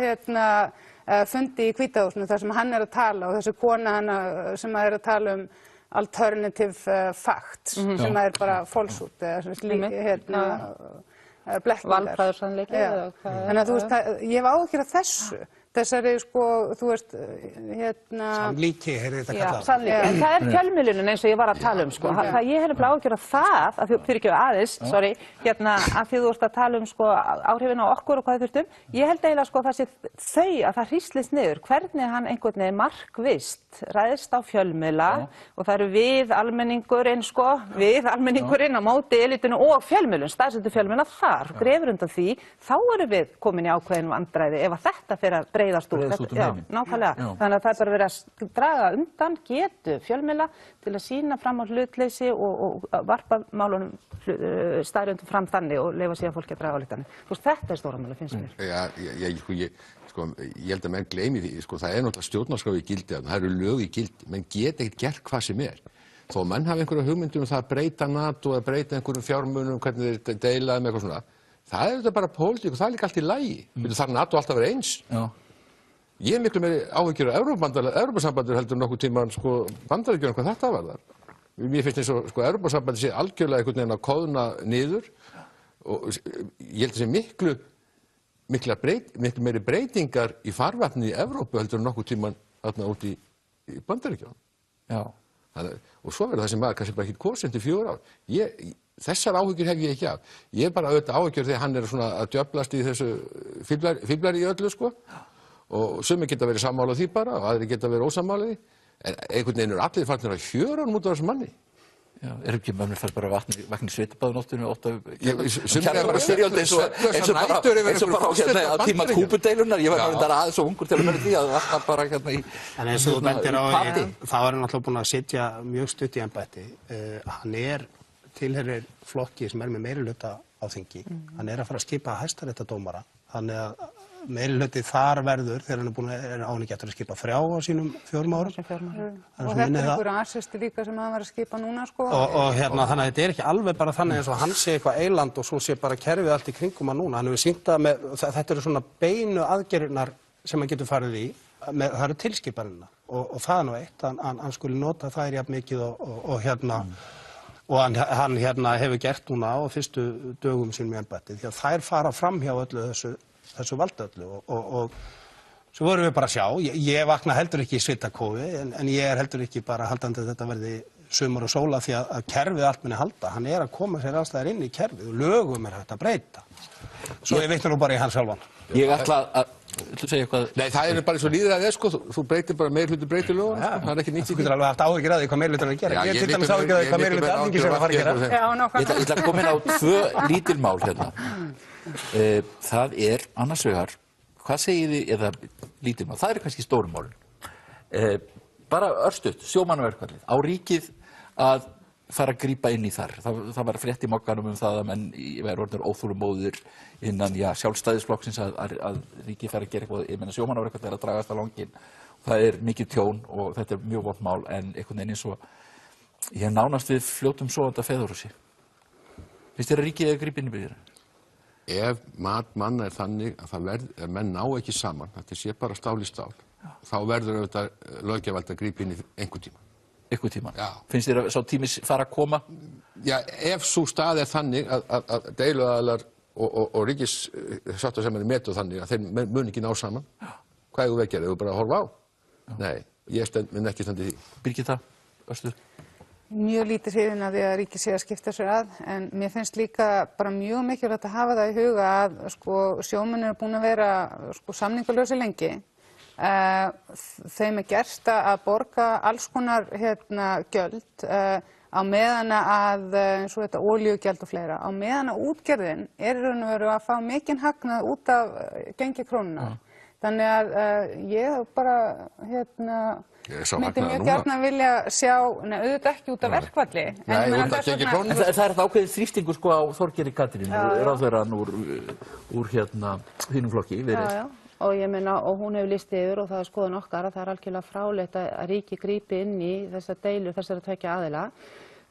fundi í Hvíta húsinu þar sem hann er að tala og þessi kona sem er að tala alternative facts sem er bara falsehood blekkingar.
Valfræðursannleiki.
Þannig að þú veist, ég hef áhyggjur af þessu. Þessari, þú veist,
Sannlíki, heyrði þetta kallað.
Sannlíki, en það er fjölmiðlunin eins og ég var að tala sko. Það ég hef nefnilega áhyggjur af það, að fyrir ekki aðeins, að því þú ert að tala áhrifin á okkur og hvað þið þurftum. Ég held eiginlega það sé að það hríslist niður, hvernig hann einhvern veginn markvisst ræðist á fjölmiðla og það eru við almenningurinn á móti elitinu og fjölmiðlun, staðsettu fjölmiðla þar, grefur undan því, þá erum við komin í ákveðin vandræði ef að þetta fer að breiðast úr. Nákvæmlega. Þannig að það er bara verið að draga undan getu fjölmiðla til að sýna fram á hlutleysi og varpa málunum staðreyndum fram þannig og leyfa síðan fólki að draga ályktanir. Þetta er stóramáli, finnst mér.
Ég held að menn gleymi því, það er náttúrulega stjórnarskrá í gildi, það eru lög í gildi, menn geta ekkert gert hvað sem er. Þó menn hafa einhverja hugmyndum það að breyta NATO eða breyta einhverjum fjármunum, hvernig þeir deila með eitthvað svona. Það er þetta bara pólitík og það er líka allt í lagi. Það er NATO alltaf að vera eins. Ég er miklu meiri áhyggjur af Evrópusambandur heldur nokkuð tímann Bandaríkjunum hvað þetta var þar. Mér finnst eins og Evrópusambandi sé algjörlega einhvern veginn að kóðna niður og ég held að sé miklu meiri breytingar í farvatni í Evrópu heldur nokkuð tímann þarna út í Bandaríkjunum. Og svo verður það sem kannski bara ekki kosinn til 4 ár. Þessar áhyggjur hef ég ekki af. Ég er bara auðvitað áhyggjur þegar hann er að djöflast í þessu fíflar í öllu og sumir geta verið sammála því bara og aðrir geta verið ósammála því. En einhvern veginn eru allir farnir að hjörunum út af þessum manni.
Er ekki mönnum fær bara vakna í svitabaðunóttinu og
Sumir er bara
styrjöld eins og bara á tíma kúpudeilunar. Ég var bara aðeins og ungur til að vera því að alltaf bara í
En eins og þú bendir á, þá er hann alltaf búinn að sitja mjög stutt í embætti. Hann tilheyrir flokki sem er með meirihluta á þingi. Hann er að fara að skipa hæstaréttardómara. Þannig að meirihluti þar verður þegar hann er áningi eftir að skipa 3 á sínum 4 árum.
Og þetta er einhverju asisti líka sem hann var að skipa núna
Og þannig að þetta er ekki alveg bara þannig eins og hann sé eitthvað eiland og svo sé bara kerfið allt í kringum hann núna. Hann hefur sýnt að þetta eru svona beinu aðgerðirnar sem hann getur farið í. Það eru tilskipanirnar og það er nú eitt. Hann skuli nota það jafn mikið og hann hefur gert núna á fyrstu dögum sínum í embætti því að þær fara fram hjá öllu þessu valdöllu og svo vorum við bara að sjá, ég vakna heldur ekki í svitakófi en ég er heldur ekki bara haldandi að þetta verði sumar og sóla því að kerfið allt muni halda, hann er að koma sér allstaðar inn í kerfið og lögum er hægt að breyta. Svo ég vitna nú bara í hann sjálfan.
Ég ætla að segja eitthvað.
Nei, það er bara eins og lýðræðið þú breytir bara meirihluti breytir lögum, það er ekki nýtt í því.
Þú getur alveg haft áhyggjur af því hvað meirihlutin er að gera. Ég til dæmis áhyggjur af því hvað meirihluti Alþingis er að fara að gera.
Ég ætla að koma inn á 2 lítil mál hérna. Það annars vegar, hvað segið þið, eða lítið mál, það kannski stórum málin. Bara örstutt, sjómannaverkfallið, á ríkið að fara að grípa inn í þar. Það var frétt í Mogganum það að menn væru orðnir óþolinmóðir innan sjálfstæðisflokksins að ríkið fara að gera eitthvað. Ég meina sjómannaverkfallið að dragast á langinn. Það mikið tjón og þetta mjög vont mál, en einhvern veginn eins og ég hef nánast við fljótum sofandi að Feðurhúsi. Finnst þér að ríkið að grípa inn í byrjun?
Ef mat manna þannig að ef menn ná ekki saman, þetta sé bara stál í stál, þá verður auðvitað löggjafald að grípa inn í einhvern tíma.
Einhvern tíma? Já. Finnst þér að sá tímis fara að koma?
Já, ef svo stað þannig að deiluaðilar og ríkissáttasemjari metu þannig að þeir mun ekki ná saman, hvað eigum við að gera? Eigum við bara að horfa á? Nei, ég mun ekki standa í því.
Birgitta, Östur?
Mjög lítið hrifin af því að ríkið sé að skipta sér að, en mér finnst líka bara mjög mikilvægt að hafa það í huga að sjómenn eru búin að vera samningalösi lengi. Þeim gert að borga alls konar gjöld á meðan að eins og þetta olíugjald og fleira, á meðan að útgerðin í raun og veru að fá mikinn hagnað út af gengi krónunnar. Þannig að ég bara myndi mjög gjarnan vilja sjá, auðvitað ekki út af verkfalli.
Nei, út af gengi krónunnar.
Það það ákveðið þrýstingur á Þorgeiri Katrínu, ráðherrann úr þínum flokki.
Já. Og ég meina, og hún hefur lýst yfir og það skoðun okkar að það algjörlega fráleitt að ríkið grípi inn í þessar deilur þessara tveggja aðila.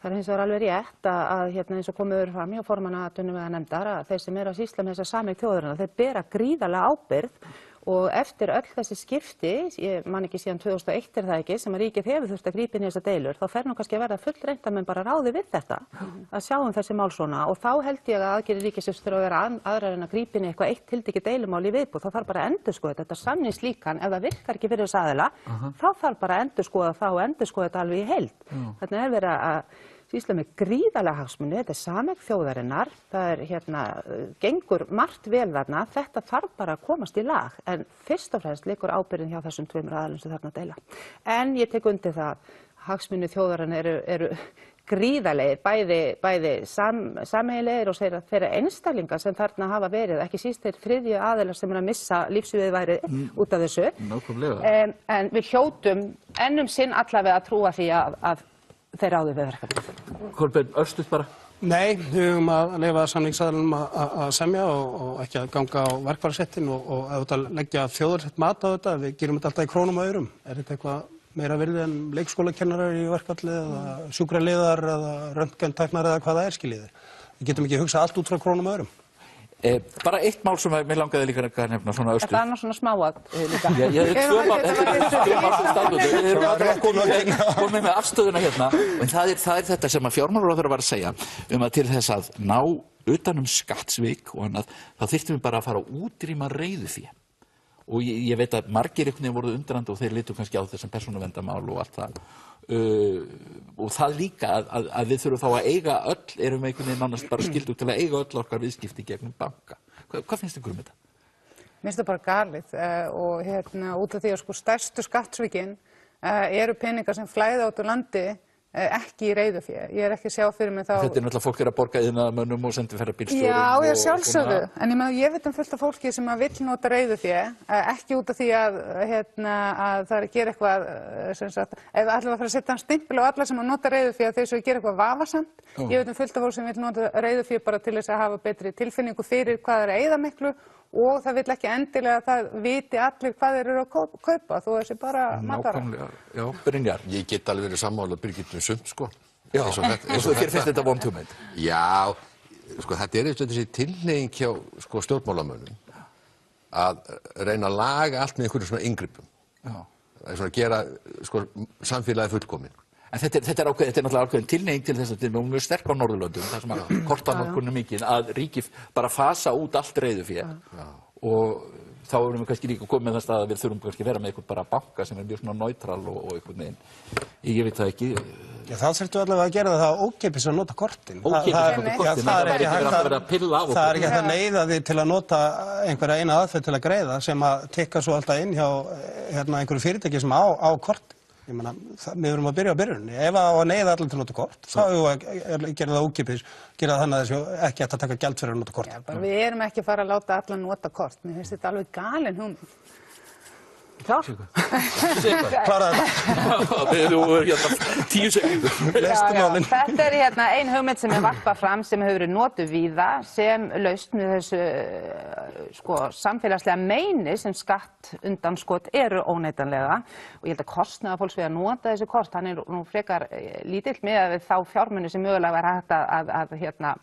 Það hins vegar alveg rétt að eins og komið verið fram hjá formanna atvinnuveganefndar að þeir sem eru að sýsla með þessa sameign þjóðarinnar, þeir bera gríðarlega ábyrgð og eftir öll þessi skipti, ég man ekki síðan 2001 það ekki, sem að ríkið hefur þurft að grípa inn í þessar deilur, þá fer nú kannski að verða fullreynt að menn bara ráði við þetta, að sjá þessi mál svona og þá held ég að aðgerðir ríkisins þurfa að vera aðrar en að grípa inn í eitthvað eitt tiltekið deilumál í viðbót, þá þarf bara að endurskoða þetta samningslíkan, ef það virkar ekki fyrir þess aðila, þá þarf bara að endurskoða það og endurskoða þetta alveg í heild. Þannig er verið að sýsla með gríðarlega hagsmuni, þetta sameign þjóðarinnar, það gengur margt vel þarna, þetta þarf bara að komast í lag, en fyrst og fremst liggur ábyrgðin hjá þessum tveimur aðilum sem þarna deila. En ég tek undir það, hagsmuni þjóðarinnar eru gríðarlegir, bæði sameiginlegir og þeirra einstaklinga sem þarna hafa verið, ekki síst þeir þriðju aðilar sem að missa lífsviðurværið út af þessu. En við hljótum sinn allavega að trúa því að þeir ráðu við verkefnið.
Kolbeinn, örstutt bara.
Nei, við höfum að leyfa samningsaðilum að semja og ekki að ganga á verkfallsréttinn og að leggja þjóðarsett mat á þetta. Við gerum þetta alltaf í krónum og aurum. Þetta eitthvað meira virði en leikskólakennarar í verkfalli eða sjúkraliðar eða röntgentæknar eða hvað það skiljiði. Við getum ekki hugsað allt út frá krónum og aurum.
Bara eitt mál sem mér langaði líka að nefna svona Östur.
Er það annars svona smáað líka?
Já, þetta tvö mál sem staðbundu. Við erum að komið með afstöðuna hérna. En það þetta sem að fjármálaráðherra var að segja að til þess að ná utan skattsvik og annað, þá þyrftum við bara að fara að útrýma reiðufé. Og ég veit að margir einhvern veginn voru undrandi og þeir litu kannski á þessum persónuverndarmál og allt það. Og það líka að við þurfum þá að eiga öll, erum einhvern veginn nánast bara skyldu til að eiga öll okkar viðskipti gegnum banka. Hvað finnst ykkur þetta?
Mér finnst það bara galið og út af því að stærstu skattsvikin eru peningar sem flæða út úr landi ekki í reiðufé. Ég ekki að sjá fyrir mig þá...
Þetta náttúrulega fólk að borga iðnaðarmönnum og sendi ferðabílstjórum.
Já, sjálfsögðu. En ég veit fullt af fólki sem vill nota reiðufé, ekki út af því að það að gera eitthvað, ef allir að fara að setja stimpil á alla sem að nota reiðufé að þeir svo gera eitthvað vafasamt. Ég veit fullt af fólk sem vill nota reiðufé bara til þess að hafa betri tilfinningu fyrir hvað er að eyða miklu og það vill ekki endilega að það viti allir hvað þeir eru að kaupa, þó þessi bara matvara.
Nákvæmlega, já, Brynjar.
Ég get alveg verið sammála Birgittu sumt, sko.
Já, eins og þér finnst þetta vond hugmynd.
Já, sko, þetta þessi tilhneiging hjá stjórnmálamönnum að reyna að laga allt með einhverjum svona inngripum. Já. Það svona að gera, sko, samfélagið fullkomin.
En þetta er náttúrulega ákveðin tilhneiging til þess að þetta er mjög sterk á Norðurlöndum, þar sem að kortanotkun mikið, að ríki bara fasa út allt reiðufé og þá erum við kannski líka komið með það stað að við þurfum kannski að vera með einhvern bara banka sem er mjög svona neutral og einhvern veginn. Ég veit það ekki.
Já, þá þurftu allavega að gera það ókeypis að nota kortin.
Ókeypis að nota kortin, það er ekki
hægt að neyða því til að nota einhverja eina aðferð til að greiða sem að tikka svo alltaf inn hjá einhverju fyrirtæki sem á kortin. Ég meina, við erum að byrja á byrjunni. Ef að neyða allir til að nota kort, þá gerir það ókeypis, gerir það þannig að þessu ekki hægt að taka gjald fyrir að nota kort.
Já, við erum ekki að fara að láta alla nota kort. Mér finnst þetta alveg galin hugmynd.
Klár?
Kláraði þetta.
Þú er hérna 10 sekúndur.
Lestu málin.
Þetta er hérna ein hugmynd sem er varpað fram sem hefur verið notuð víða sem lausn við þessu samfélagslega meini sem skatt undanskot eru óneitanlega og ég held að kostnaður fólks við að nota þessi kort, hann er nú frekar lítill miðað við þá fjármuni sem mögulega væri hægt að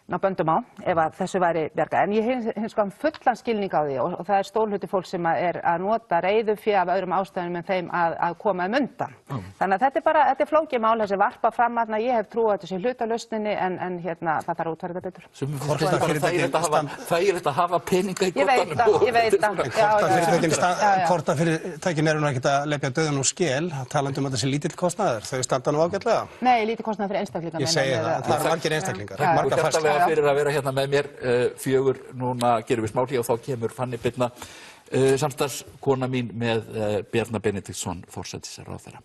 ná böndum á ef að þessu væri bjargað. En ég hef sko fullan skilning á því og það er stór hluti fólk sem er að nota reiðufé af öðrum ástæðum en þeim að koma undan. Þannig að þetta er flókið mál, þessi varpa fram að ég hef trú að þetta sé hluta-lausninni en það þarf að útfæra þetta betur.
Það er að hafa peninga í kortanum.
Ég veit það.
Kortafyrirtækin eru nú ekkert að lepja dauðan úr skel, talandi að þessi lítill kostnaður. Þau standa nú ágætlega.
Nei, lítill kostnaður fyrir einstaklinga.
Ég segi það eru margir einstaklingar.
Fyrir að vera hérna með mér 4, núna gerum við smá hlé og þá kemur Fanný Birna, samstarfskona mín með Bjarna Benediktsson, forsætisráðherra.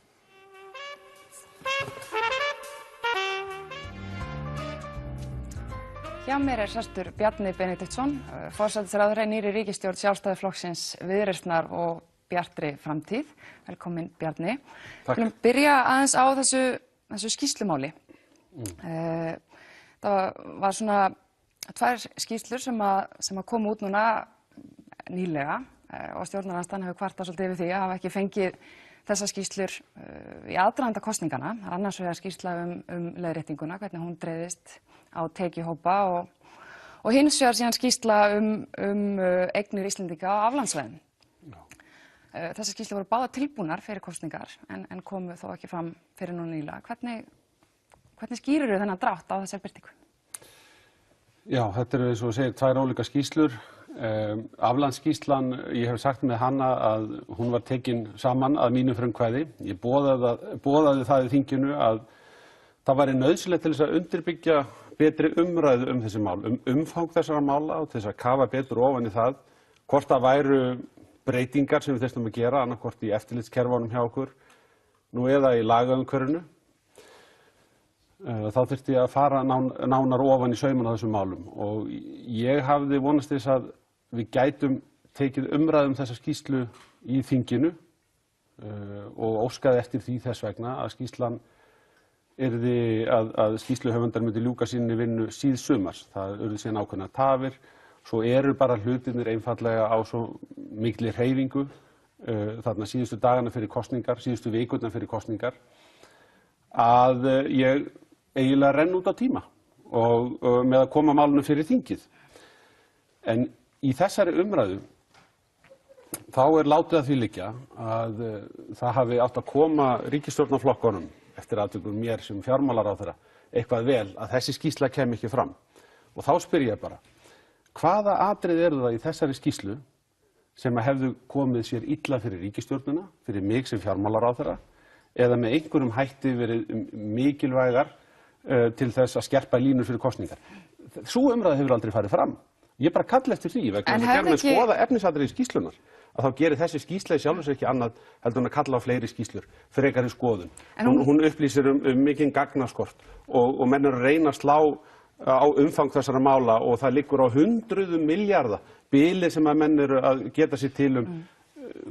Hjá mér er sestur Bjarni Benediktsson, forsætisráðherra í nýrri ríkisstjórn Sjálfstæðisflokksins, Viðreisnar og Bjartri framtíð. Velkomin Bjarni. Við skulum byrja aðeins á þessu skýrslumáli. Það var svona 2 skýrslur sem að koma út núna nýlega og stjórnarandstaðan hefur kvartað svolítið yfir því að hafa ekki fengið þessar skýrslur í aðdraganda kosningana. Það er annars vegar skýrsla leiðréttinguna, hvernig hún dreifðist á tekjuhópa og hins vegar síðan skýrsla eignir Íslendinga á aflandssvæðum. Þessar skýrslur voru báðar tilbúnar fyrir kosningar en komu þó ekki fram fyrir nú nýlega. Hvernig skýrir þau þennan drátt á þessari birtingu?
Já, þetta eru eins og þú segir 2 ólíkar skýrslur. Aflandsskýrslan, ég hef sagt með hana að hún var tekin saman að mínu frumkvæði. Ég boðaði það í þinginu að það væri nauðsynlegt til þess að undirbyggja betri umræðu þessi mál, umfang þessara mála og til þess að kafa betur ofan í það, hvort það væru breytingar sem við þessum að gera, annarkvort í eftirlitskerfunum hjá okkur, nú eða í lagaumhverfinu. Þá þurfti ég að fara nánar ofan í saumana á þessum málum og ég hafði vonast þess að við gætum tekið umræðum þessa skýrslu í þinginu og óskaði eftir því þess vegna að skýrslan yrði að skýrsluhöfundar myndi ljúka sinni vinnu síðsumars. Það urðu síðan ákveðnar tafir, svo eru bara hlutirnir einfallega á svo mikli hreyfingu þarna síðustu dagana fyrir kosningar, síðustu vikurnar fyrir kosningar að ég eiginlega renn út á tíma og með að koma málunum fyrir þingið. En í þessari umræðu þá er látið að því liggja að það hafi átt að koma ríkisstjórnarflokkunum eftir atvikum mér sem fjármálaráðherra eitthvað vel að þessi skýrsla kem ekki fram. Og þá spyr ég bara, hvaða atriði eru það í þessari skýrslu sem að hefðu komið sér illa fyrir ríkisstjórnina, fyrir mig sem fjármálaráðherra eða með einhverjum hætti verið mikilvægar til þess að skerpa línur fyrir kosningar. Sú umræða hefur aldrei farið fram. Ég bara kalla eftir því vegna þess að gerðum að skoða efnisatriði skýrslunar að þá gerir þessi skýrsla í sjálfu sér ekki annað heldur en að kalla á fleiri skýrslur, frekari skoðun. Hún upplýsir mikinn gagnaskort og menn eru að reyna að slá á umfang þessara mála og það liggur á hundruðum milljarða bilið sem að menn eru að geta sér til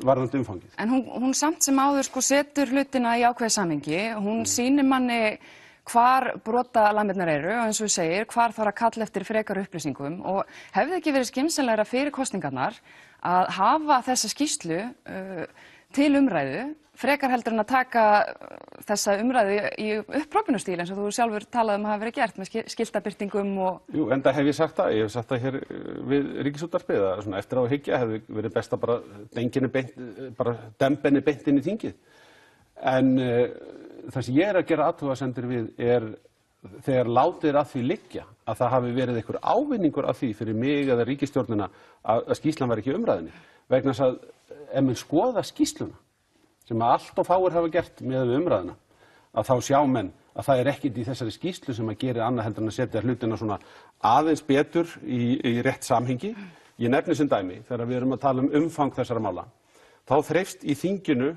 varðandi umfangið.
En hún samt sem áður setur hlutina í ákveðið samhengi, hún sýnir manni hvar brotalambirnar eru og eins og þú segir, hvar þarf að kalla eftir frekari upplýsingum og hefði ekki verið skynsamlegra fyrir kosningarnar að hafa þessa skýrslu til umræðu, frekar heldur en að taka þessa umræðu í upprópunustíl eins og þú sjálfur talaði að hafa verið gert með skiltabirtingum og...
Jú, enda hef ég sagt það. Ég hef sagt það hér við Ríkisútvarpið að svona eftir á að hyggja hefði verið best að bara dembenni beint inn í þingið. En það sem ég er að gera athugasemdir við er þegar látið að því liggja að það hafi verið einhver ávinningur af því fyrir mig eða ríkisstjórnina að skýrslan var ekki umræðinni. Vegna þess að ef menn skoða skýrsluna sem að allt og fáir hafa gert með umræðina að þá sjá menn að það er ekkert í þessari skýrslu sem að gera annað heldur en að setja hlutina svona aðeins betur í rétt samhengi. Ég nefni sem dæmi þegar við erum að tala umfang þessara mála. Þá þreifst í þinginu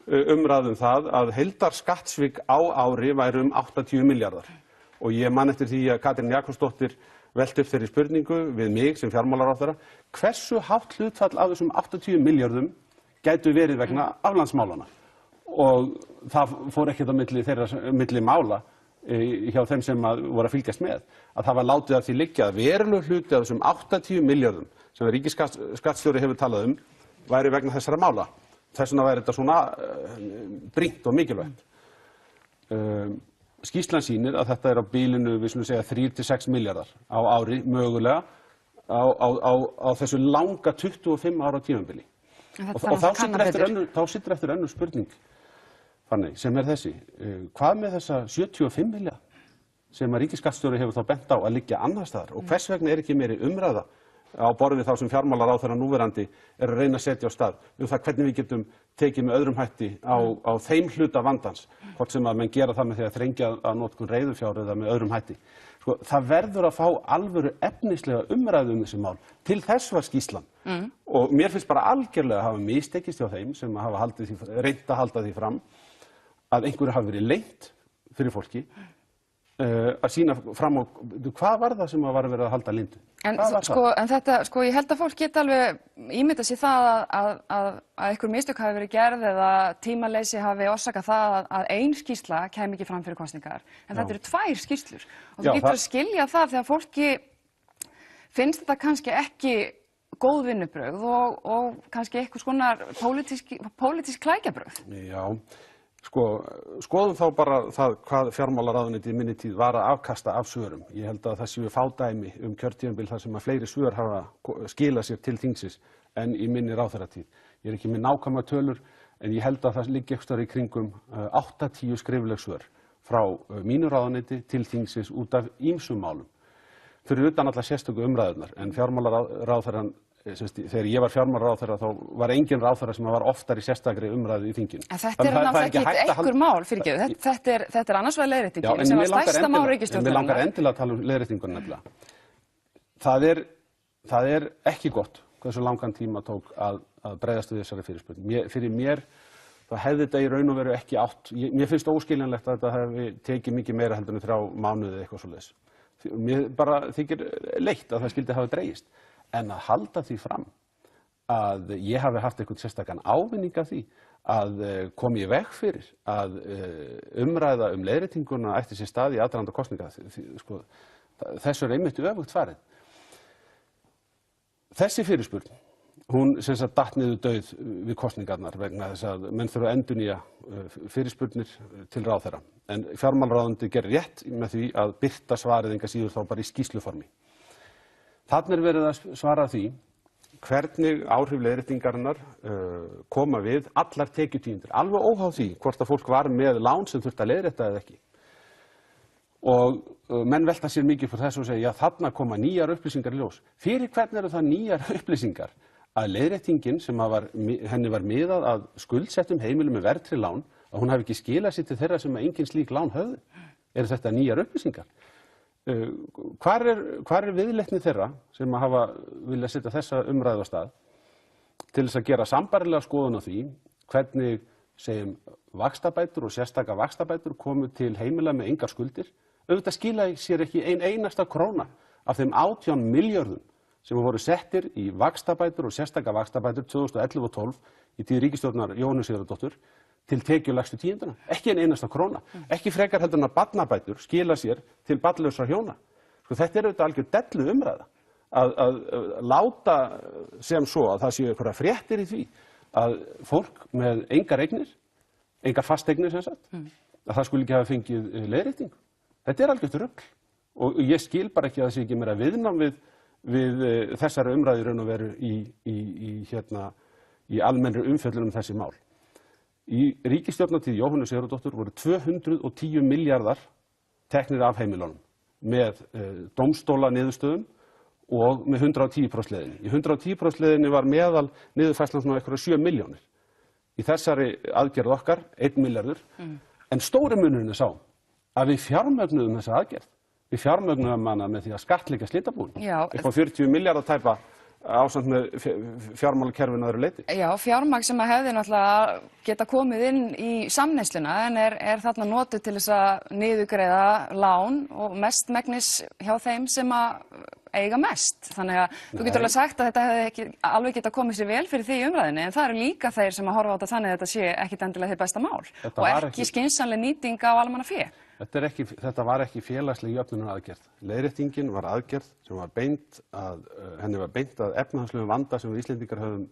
umræðum það að heildarskattsvik á ári væru 80 milljarðar. Og ég man eftir því að Katrín Jakobsdóttir velti upp þeirri spurningu við mig sem fjármálaráðherra, hversu hátt hlutfall af þessum 80 milljörðum gætu verið vegna aflandsmálanna. Og það fór ekkert á milli mála hjá þeim sem voru að fylgjast með. Að það var látið að því liggja að verulegur hluti af þessum 80 milljörðum sem ríkisskattstjóri hefur talað væri vegna þessara mála. Þess vegna væri þetta svona brýnt og mikilvægt. Skýrslan sýnir að þetta á bilinu, við skulum segja 3–6 milljarðar á ári, mögulega, á þessu langa 25 ára tímabili. Og þá situr eftir önnur spurning, Fanney, sem þessi. Hvað með þessa 75 milljarða sem að ríkisskattstjóri hefur þá bent á að liggja annars staðar? Og hvers vegna ekki meiri umræða á borð við þá sem fjármálaráðherra núverandi að reyna að setja á stað það hvernig við getum tekið með öðrum hætti á þeim hluta vandans, hvort sem að menn gera það með því að þrengja að notkun reiðufjár eða með öðrum hætti. Sko, það verður að fá alvöru efnislega umræðu þessi mál. Til þess var skýrslan. Og mér finnst bara algjörlega að hafa mistekist hjá þeim sem hafa reynt að halda því fram að einhverju hafi verið leynt fyrir fólki að sína fram á hvað var það sem var verið að halda leyndu.
En þetta, ég held að fólk geta alveg ímyndað sér það að einhver mistök hafi verið gerð eða tímaleysi hafi orsakað það að ein skýrsla kæmi ekki fram fyrir kosningar. En þetta eru 2 skýrslur og þú getur að skilja það þegar fólki finnst þetta kannski ekki góð vinnubrögð og kannski eitthvað skonar pólitísk klækjabrögð.
Já. Skoðum þá bara það hvað fjármálaráðuneytið í minni tíð var að afkasta af svörum. Ég held að það séu fádæmi kjörtímabil þar sem að fleiri svör hafa skilað sér til þingsins en í minni ráðherratíð. Ég ekki með nákvæmar tölur en ég held að það liggi eitthvað í kringum 8–10 skrifleg svör frá mínu ráðuneyti til þingsins út af ýmsum málum. Fyrir utan alla sérstöku umræðurnar en fjármálaráðherrann þegar ég var fjármálaráðherra þá var engin ráðherra sem var oftar í sérstakri umræðu í þinginu.
En þetta er náttúrulega ekki einhver mál, fyrirgefðu. Þetta er annars vegar leiðréttingin sem var stærsta mál ríkisstjórnarinnar.
Mér langar endilega að tala leiðréttingun nefnilega. Það er ekki gott hversu langan tíma tók að bregðast við þessari fyrirspurn. Fyrir mér það hefði þetta í raun og veru ekki átt. Mér finnst óskiljanlegt að þetta hefði tekið mikið meira heldur en 3 mánuði eitthvað svoleiðis. Mér bara þykir leitt að það skyldi hafa dregist. En að halda því fram að ég hafi haft einhvern sérstakann ávinning af því að kom ég veg fyrir að umræða leiðréttinguna ætti sér stað í aðdraganda kosninga. Þessu er einmitt öfugt farið. Þessi fyrirspurn, hún sem sagt datt niður dauð við kosningarnar vegna þess að menn þurfa að endurnýja fyrirspurnir til ráðherra. En fjármálaráðuneytið gerir rétt með því að birta svarið enga síður þá bara í skýrsluformi. Þarna verið að svara því hvernig áhrif leiðréttingarinnar koma við allar tekjutíundir, alveg óháð því hvort að fólk var með lán sem þurfti að leiðrétta eða ekki. Og menn velta sér mikið fyrir þessu og segja, já þarna koma nýjar upplýsingar í ljós. Fyrir hvern eru það nýjar upplýsingar að leiðréttingin sem henni var miðað að skuldsettum heimilum með verðtryggð lán, að hún hafi ekki skilað sér til þeirra sem engin slík lán höfðu? Eru þetta nýjar upplýsingar? Hvar er viðleitni þeirra sem hafa viljað setja þessa umræðu á stað til þess að gera sambærilega skoðun á því hvernig segjum vaxtabætur og sérstaka vaxtabætur komu til heimila með engar skuldir? Auðvitað skilaði sér ekki einasta króna af þeim 18 milljörðum sem voru settir í vaxtabætur og sérstaka vaxtabætur 2011 og 2012 í tíð ríkisstjórnar Jóhönnu Sigurðardóttur til tekjulægstu tíundina, ekki einasta króna, ekki frekar heldur en að barnabætur skila sér til barnlausra hjóna. Þetta auðvitað algjör dellu umræða að láta sem svo að það séu einhverja fréttir í því að fólk með engar eignir, engar fasteignir sem sagt, að það skuli ekki hafa fengið leiðréttingu. Þetta algjört rugl og ég skil bara ekki að það sé ekki meira viðnám við þessari umræðu raun og veru í almennri umfjöllun þessi mál. Í ríkisstjórnartíð Jóhönnu Sigurðardóttur voru 210 milljarðar teknir af heimilunum með dómstóla niðurstöðum og með 110% leiðinni. Í 110% leiðinni var meðal niðurfærslan svona eitthvað 7 milljónir. Í þessari aðgerð okkar 1 milljarður. En stóri munurinn er sá að við fjármögnuðum þessa aðgerð. Við fjármögnuðum hana með því að skattleggja slitabúin. Upp á 40 milljarða tæpa ásamt með fjármálakerfinu að öðru leyti.
Já, fjármagn sem að hefði náttúrulega geta komið inn í samneysluna en er þarna notuð til þess að niðurgreiða lán og mestmegnis hjá þeim sem að eiga mest. Þannig að þú getur alveg sagt að þetta hefði ekki alveg getað komið sér vel fyrir því í umræðinni en það eru líka þeir sem að horfa á þetta þannig að þetta sé ekkit endilega þitt besta mál og ekki skynsamleg nýting á almannafé.
Þetta var ekki félagsleg jöfnunaraðgerð. Leiðréttingin var aðgerð sem var henni var beint að efnahagslegum vanda sem við Íslendingar höfum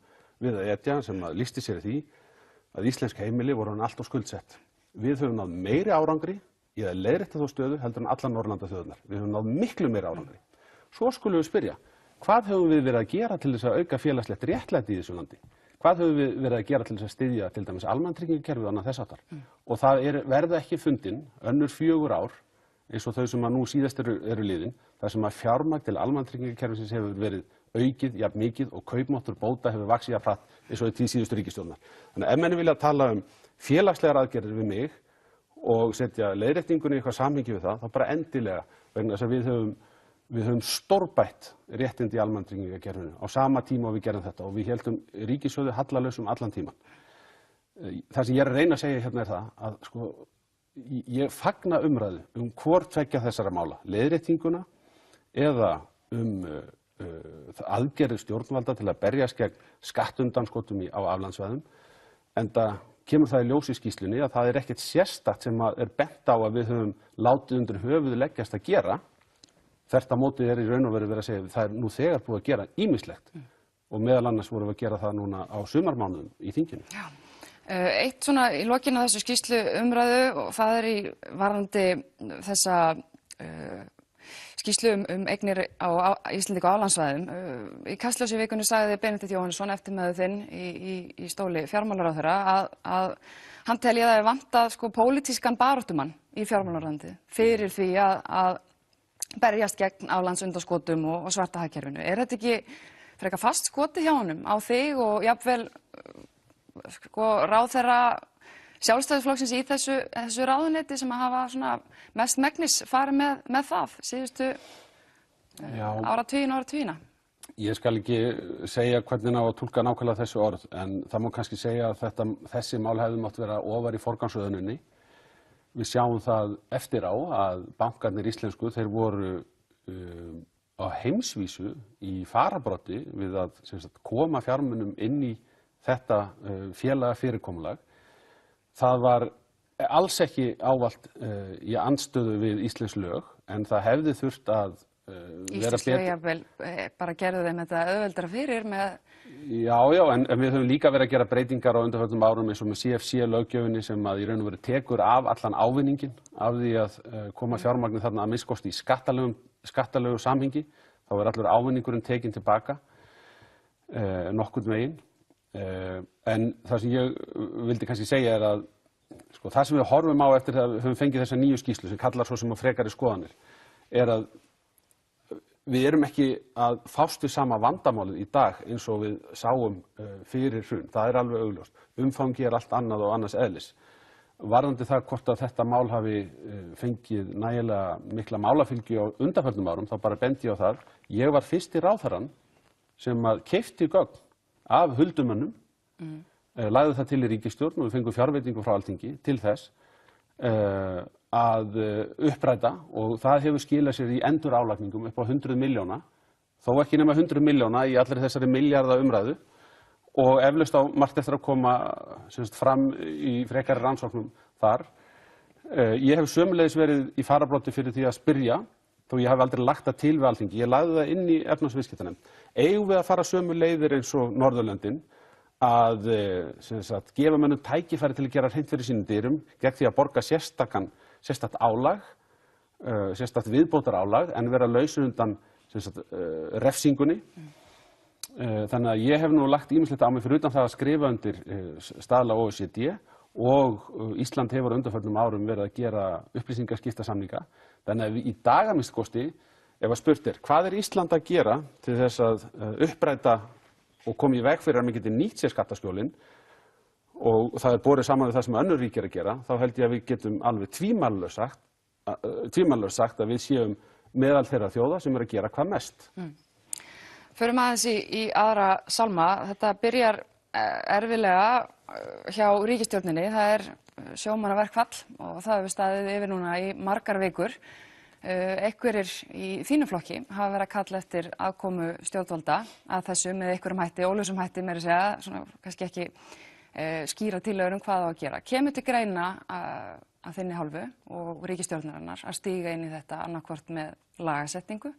við að etja sem að lýsti sér í því að íslensk heimili voru hann allt of skuldsett. Við höfum náð meiri árangri í að leiðrétta þá stöðu heldur en allar Norðurlandaþjóðirnar. Við höfum náð miklu meiri árangri. Svo skulum við spyrja, hvað höfum við verið að gera til þess að auka félagslegt réttlæti í þessu landi? Hvað höfum við verið að gera til þess að styðja til dæmis almannatryggingakerfið og annað þess háttar? Og það verða ekki fundin önnur 4 ár eins og þau sem að nú síðast eru liðin, þar sem að fjármagn til almannatryggingakerfisins hefur verið aukið jafn mikið og kaupmáttur bóta hefur vaxið jafn hratt eins og í tíð síðustu ríkisstjórnar. Þannig að ef menn vilja tala félagslegar aðgerðir við mig og setja leiðréttingunni í eitthvað samhengi við það, þá bara endilega vegna þess að við höfum stórbætt réttindi í almannatryggingakerfinu á sama tíma og við gerum þetta og við héldum ríkissjóði hallalausum allan tíman. Það sem ég er að reyna að segja hérna er það að sko, ég fagna umræðu hvort tveggja þessara mála, leiðréttinguna eða aðgerðir stjórnvalda til að berjast gegn skattundanskotum á aflandsvæðum, enda kemur það í ljós í skýrslunni að það er ekkert sérstakt sem er bent á að við höfum látið undir höfuð leggjast að gera. Þvert á móti í raun og veru verið að segja að það nú þegar búið að gera ýmislegt og meðal annars vorum við að gera það núna á sumarmánuðum í þinginu. Já.
Eitt svona í lokin á þessu skýrslu umræðu og það er í varðandi þessa skýrslu eignir á Íslendinga á aflandssvæðum. Í Kastljósi í vikunni sagði Benedikt Jóhannesson eftirmaður þinn í stóli fjármálaráðherra að hann telji að það er vantað sko pólitískan baráttumann í fjármálaráðuneyti fyrir því að berjast gegn aflandsundanskotum og svarta hagkerfinu. Er þetta ekki frekar fast skotið hjá honum á þig og jafnvel sko, ráðherra Sjálfstæðisflokksins í þessu ráðuneyti sem að hafa svona mest megnis farið með það síðustu áratugina?
Ég skal ekki segja hvernig á að túlka nákvæmlega þessu orð en það má kannski segja að þessi mál hefði mátt vera ofar í forgangsröðuninni. Við sjáum það eftir á að bankarnir íslensku, þeir voru á heimsvísu í fararbroddi við að koma fjármunum inn í þetta félagafyrirkomulag. Það var alls ekki ávallt í andstöðu við íslensk lög en það hefði þurft að vera
betur. Íslensk lög bara gerðu þeim þetta auðveldara fyrir með...
Já, en við höfum líka verið að gera breytingar á undanförnum árum eins og með CFC-löggjöfinni sem að í raun og veru tekur af allan ávinninginn af því að koma fjármagnið þarna að minnsta í skattalegu samhengi. Þá er allur ávinningurinn tekinn tilbaka nokkurn veginn. En það sem ég vildi kannski segja er að sko, það sem við horfum á eftir að við höfum fengið þessa nýju skýrslu sem kallar svo sem á frekari skoðanir er að við erum ekki að fást við sama vandamálið í dag eins og við sáum fyrir hrun. Það er alveg augljóst. Umfangi er allt annað og annars eðlis. Varðandi það hvort að þetta mál hafi fengið nægilega mikla málafylgi á undanförnum árum, þá bara bendi ég á það. Ég var fyrsti ráðherrann sem að keypti gögn af huldumönnum, lagði það til í ríkisstjórn og við fengum fjárveitingu frá Alþingi til þess að uppræta og það hefur skilað sér í endurálagningu upp á 100 milljóna, þó ekki nema 100 milljóna í allri þessari milljarða umræðu og eflaust á margt eftir að koma fram í frekari rannsóknum þar. Ég hef sömuleiðis verið í fararbroddi fyrir því að spyrja, þó ég hef aldrei lagt það til við Alþingi, ég lagði það inn í efnahags- og viðskiptanefnd. Eigum við að fara sömu leiðir eins og Norðurlöndin að gefa mönnum tækifæri til að gera hreint fyrir sínum dyrum gegn því að borga sérstakt álag, sérstakt viðbótarálag en vera lausur undan refsingunni. Þannig að ég hef nú lagt ýmislegt á mig fyrir utan það að skrifa undir staðla OECD og Ísland hefur undanförnum árum verið að gera upplýsingaskiptasamninga. Þannig að í dag að minnsta kosti, ef að spurt er hvað er Ísland að gera til þess að uppræta og komið í veg fyrir að maður geti nýtt sér skattaskjólin og það er borið saman við það sem önnur ríki er að gera, þá held ég að við getum alveg tvímælalaust sagt að við séum meðal þeirra þjóða sem er að gera hvað mest.
Förum aðeins í aðra sálma. Þetta byrjar erfilega hjá ríkisstjórninni. Það sjómannaverkfall og það hefur staðið yfir núna í margar vikur. Einhverjir í þínum flokki hafa verið að kalla eftir aðkomu stjórnvalda að þessu með einhverjum hætti, óljósum hætti meira að segja, svona kannski ekki skýra tillögur hvað á að gera. Kemur til greina að þinni hálfu og ríkisstjórnarinnar að stíga inn í þetta annarkvort með lagasetningu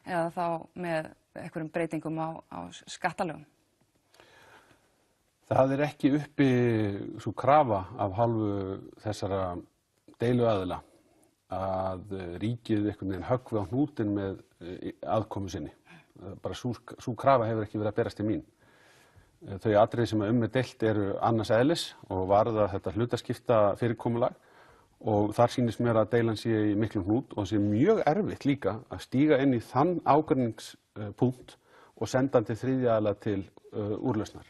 eða þá með einhverjum breytingum á skattalögum?
Það ekki uppi svo krafa af hálfu þessara deiluaðila að ríkið einhvern veginn höggvi á hnútinn með aðkomu sinni. Bara sú krafa hefur ekki verið að berast til mín. Þau atriði sem deilt eru annars eðlis og varða þetta hlutaskipta fyrirkomulag og þar sýnist mér að deilan sé í miklum hnút og sé mjög erfitt líka að stíga inn í þann ágreiningspunkt og senda hann til þriðja aðila til úrlausnar.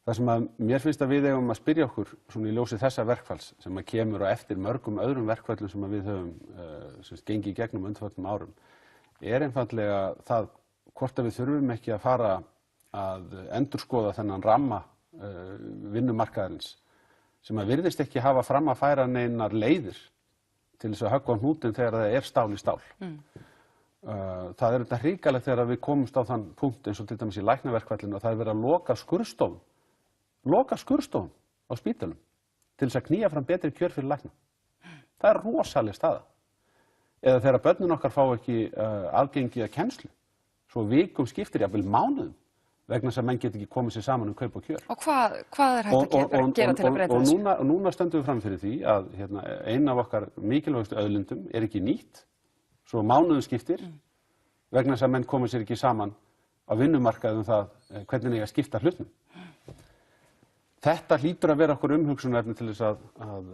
Það sem að mér finnst að við eigum að spyrja okkur svona í ljósi þessa verkfalls sem að kemur á eftir mörgum öðrum verkfallum sem að við höfum gengið í gegnum undanfarnum árum einfaldlega það hvort að við þurfum ekki að fara að endurskoða þennan ramma vinnumarkaðarins sem að virðist ekki hafa fram að færa neinar leiðir til þess að höggva á hnútinn þegar það stál í stál. Það þetta hrikalegt þegar við komumst á þann punkt eins og til dæmis í læknaverkfallinu og það verið að loka skurðstofum á spítölum til þess að knýja fram betri kjör fyrir lækna. Það rosaleg staða. Eða þegar börnin okkar fá ekki aðgengi að kennslu, svo vikum skiptir jafnvel mánuðum vegna þess að menn get ekki komið sér saman kaup og kjör.
Og hvað hægt að gera til að breyta þessu?
Og núna stöndum við fram fyrir því að ein af okkar mikilvægustu auðlindum ekki nýtt, svo mánuðum skiptir vegna þess að menn komið sér ekki saman á vinnumarkaði það hvernig eiga að skipta hlutum. Þetta hlýtur að vera okkur umhugsunarefni til þess að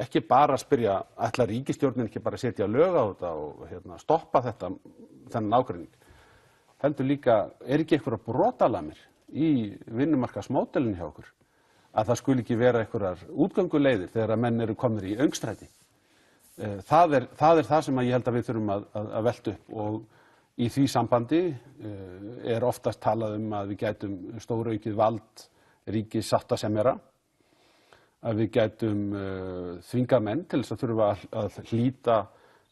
ekki bara spyrja ætlar ríkisstjórnin ekki bara að setja lög á þetta og stoppa þennan ágreining. Heldur líka, ekki einhverjar brotalamir í vinnumarkaðsmódelinu hjá okkur að það skuli ekki vera einhverjar útgönguleiðir þegar að menn eru komnir í öngstræti. Það það sem að ég held að við þurfum að velta upp og í því sambandi oftast talað að við gætum stóraukið vald ríkissáttasemjara, að við gætum þvingað menn til þess að þurfa að hlíta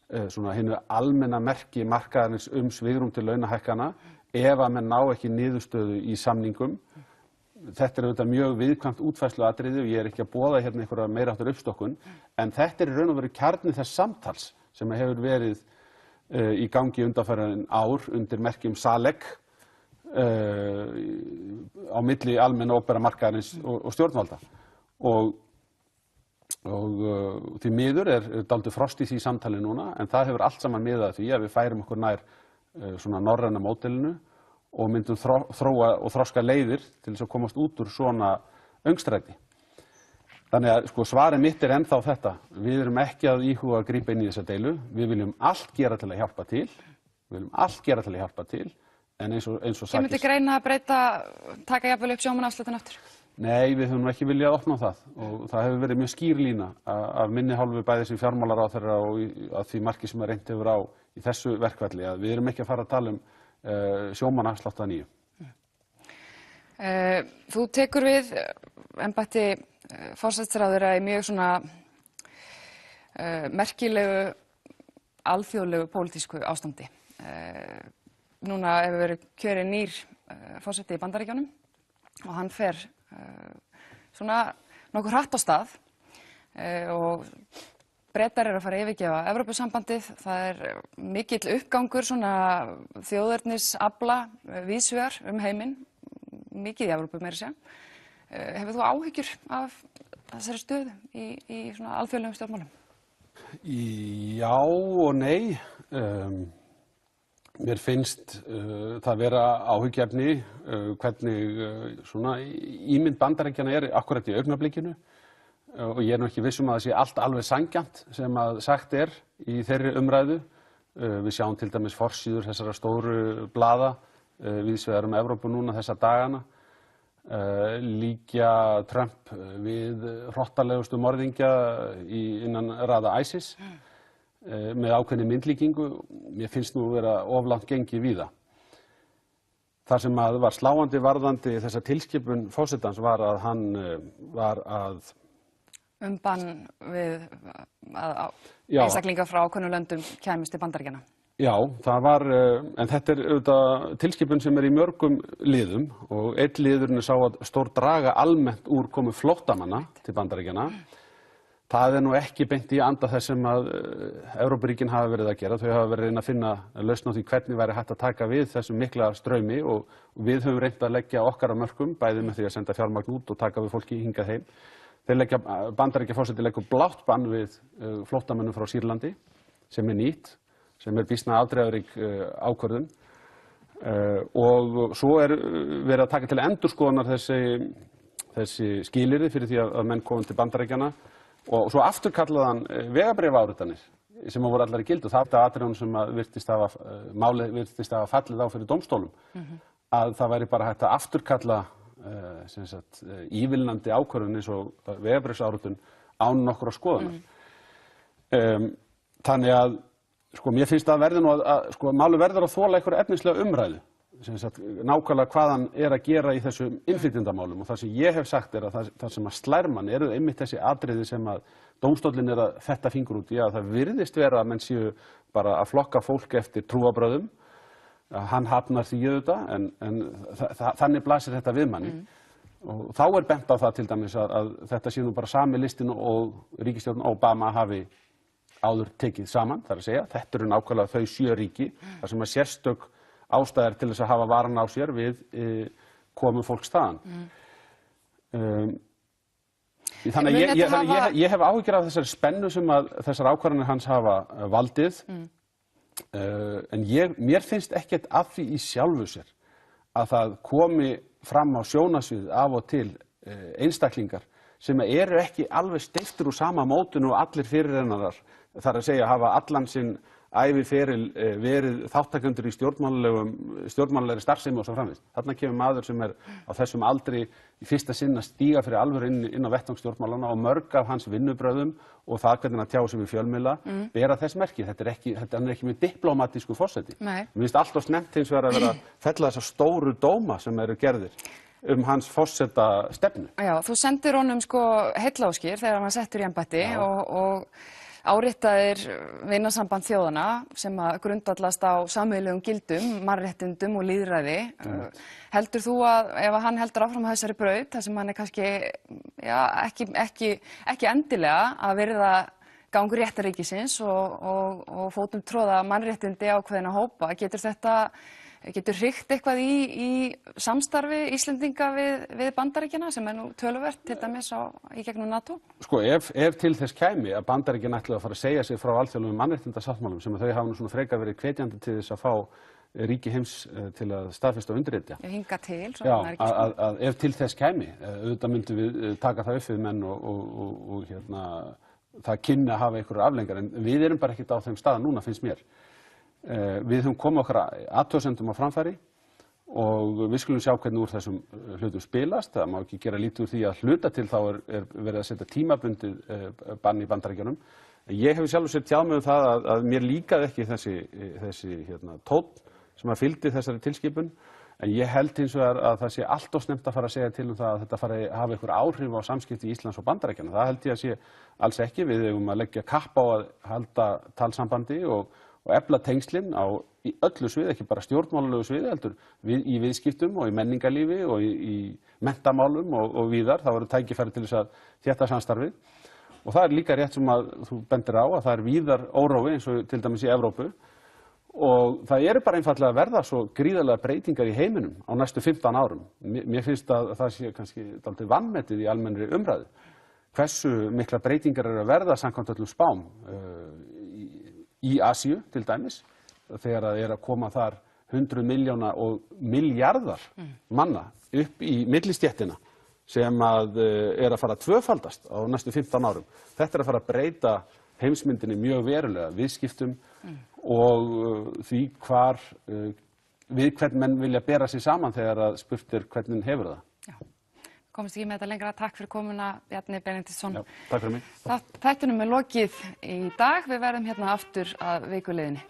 hinu almenna merki markaðarins svigrúm til launahækkana ef að menn ná ekki niðurstöðu í samningum. Þetta auðvitað mjög viðkvæmt útfærsluatriði og ég ekki að boða einhverja meira áttar uppstokkun, en þetta í raun og veru kjarni þess samtals sem hefur verið í gangi undanfarin ár undir merkjum SALEK á milli almenna opinbera markaðarins og stjórnvalda. Og því miður dálítið frost í því samtali núna, en það hefur allt saman miðað að því að við færum okkur nær svona norræna módelinu og myndum þróa og þroska leiðir til þess að komast út úr svona öngstræti. Þannig að svarið mitt ennþá þetta. Við erum ekki að íhuga að grípa inn í þessa deilu. Við viljum allt gera til að hjálpa til. En eins og sagðist.
Kemur til greina að breyta, taka jafnvel upp sjómannaafsláttinn aftur?
Nei, við höfum ekki viljað opna á það og það hefur verið mjög skýr lína af minni hálfu bæði sem fjármálaráðherra og að því marki sem reynt hefur á í þessu verkfalli að við erum ekki að fara að tala sjómannaafslátt að nýju.
Þú tekur við embætti forsætisráðherra í mjög svona merkilegu alþjóðlegu pólitísku ástandi. Núna hefur verið kjörinn nýr forseti í Bandaríkjunum og hann fer svona nokkuð hratt á stað og Bretar að fara að yfirgefa Evrópusambandið. Það mikill uppgangur svona þjóðernisafla víðsvegar heiminn, mikið í Evrópu meira að segja. Hefur þú áhyggjur af þessari stöðu í svona alþjóðlegum stjórnmálum?
Já og nei. Mér finnst það vera áhyggjuefni hvernig svona ímynd Bandaríkjanna akkúrat í augnablikinu og ég nú ekki viss að það sé allt alveg sanngjarnt sem að sagt í þeirri umræðu. Við sjáum til dæmis forsíður þessara stóru blaða víðsvegar Evrópu núna þessa dagana. Líkja Trump við hrottalegustu morðingja innan raða ISIS. Með ákveðinni myndlíkingu, mér finnst nú vera of langt gengið víða. Það sem var sláandi varðandi þessa tilskipun forsetans var að hann var að
Bann við að einstaklingar frá ákveðnum löndum kæmust til Bandaríkjanna.
Já, það var, en þetta auðvitað tilskipun sem í mörgum liðum og einn liðurinn sá að stórdraga almennt úr komu flóttamanna til Bandaríkjanna. Það nú ekki beint í anda þess sem að Evrópuríkin hafa verið að gera. Þau hafa verið að reyna að finna lausn á því hvernig væri hægt að taka við þessum mikla straumi og við höfum reynt að leggja okkar af mörkum, bæði með því að senda fjármagn út og taka við fólki hingað heim. Bandaríkjaforseti leggur blátt bann við flóttamönnum frá Sýrlandi, sem nýtt, sem býsna afdrifarík ákvörðun. Og svo verið að taka til endurskoðunar þessi skilyrði fyrir því að menn komum til Bandaríkjanna. Og svo afturkallaðan vegabréfaáritanir sem voru allar í gildi og það atriðum sem málið virtist hafa fallið á fyrir dómstólum að það væri bara hægt að afturkalla ívilnandi ákvörðun eins og vegabréfsáritun án nokkurra skoðunar. Þannig að mér finnst að málið verður að þola einhverja efnislega umræðu. Nákvæmlega hvað hann að gera í þessum innflytjendamálum og það sem ég hef sagt að það sem að slær mann einmitt þessi atriði sem að dómstóllinn að fetta fingur út í að það virðist vera að menn séu bara að flokka fólk eftir trúarbrögðum. Hann hafnar því auðvitað en þannig blasir þetta við manni og þá bent á það til dæmis að þetta sé nú bara sami listinn og ríkisstjórn Obama hafi áður tekið saman, það að segja, þetta eru nákvæmlega þau 7 ríki þar sem að sérstök ástæður til þess að hafa varan á sér við komu fólks þaðan. Þannig að ég hef áhyggjur af þessari spennu sem að þessar ákvarðanir hans hafa valdið en mér finnst ekkert af því í sjálfu sér að það komi fram á sjónarsvið af og til einstaklingar sem eru ekki alveg steyptir úr sama mótinu og allir fyrirrennarar, þar að segja hafa allan sinn æviferil verið þáttakendur í stjórnmálalegri starfsemi og svo framvegis. Þarna kemur maður sem á þessum aldri í fyrsta sinn að stíga fyrir alvöru inn á vettvang stjórnmálanna og mörg af hans vinnubrögðum og það hvernig hann tjá sig við fjölmiðla bera þess merki. Hann ekki með diplómatísku forseti. Mér finnst alltof snemmt hins vegar að vera að fella þessa stóru dóma sem eru gerðir hans forseta stefnu.
Já, þú sendir honum heillaóskir þegar hann var settur í embætti og áritaðir vinasamband þjóðanna sem að grundvallast á sameiginlegum gildum, mannréttindum og lýðræði. Heldur þú að ef hann heldur áfram á þessari braut, þar sem hann kannski ekki endilega að virða gangur réttarríkisins og fótum tróða mannréttindi ákveðinna hópa, getur hrygt eitthvað í samstarfi Íslendinga við Bandaríkjana sem nú töluvert til dæmis í gegnum NATO?
Ef til þess kæmi að Bandaríkjana ætluðu að fara að segja sig frá alþjóðlegum mannréttindasáttmálum sem þau hafa nú svona frekar verið hvetjandi til þess að fá ríki heims til að staðfesta og undirritja.
Hinga til,
já, að ef til þess kæmi, auðvitað myndum við taka það upp við menn og það kynni að hafa einhverjar afleiðingar en við erum bara ekkert á þeim stað núna finnst mér. Við höfum komið okkar athugasemdum á framfæri og við skulum sjá hvernig úr þessum hlutum spilast. Það má ekki gera lítið úr því að hluta til þá verið að setja tímabundið bann í Bandaríkjunum. Ég hef sjálfur sér tjáð mig það að mér líkaði ekki þessi tónn sem að fylgdi þessari tilskipun en ég held hins vegar að það sé allt of snemmt að fara að segja til það að þetta fari að hafa einhver áhrif á samskipti Íslands og Bandaríkjanna. Það held ég að sé alls ekki. Við eigum að leggja kapp á að halda talsambandi og efla tengslin í öllu sviði, ekki bara stjórnmálalegu sviði, heldur í viðskiptum og í menningarlífi og í menntamálum og víðar. Það voru tækifæri til þess að þétta samstarfið. Og það líka rétt sem að þú bendir á að það víðar órói eins og til dæmis í Evrópu. Og það bara einfaldlega að verða svo gríðarlega breytingar í heiminum á næstu 15 árum. Mér finnst að það sé kannski dálítið vanmetið í almennri umræðu. Hversu mikla breytingar að verða samkvæmt öllum spám í Asíu til dæmis, þegar að koma þar 100 milljóna og milljarðar manna upp í millistéttina sem að að fara að tvöfaldast á næstu 15 árum. Þetta að fara að breyta heimsmyndinni mjög verulega, viðskiptum og því við hvern menn vilja bera sig saman þegar að spurt hvernig hefur það.
Já. Komist ekki með þetta lengra. Takk fyrir komuna, Bjarni Benediktsson.
Já, takk fyrir mig.
Þættinum lokið í dag. Við verðum hérna aftur að vikuleiðinni.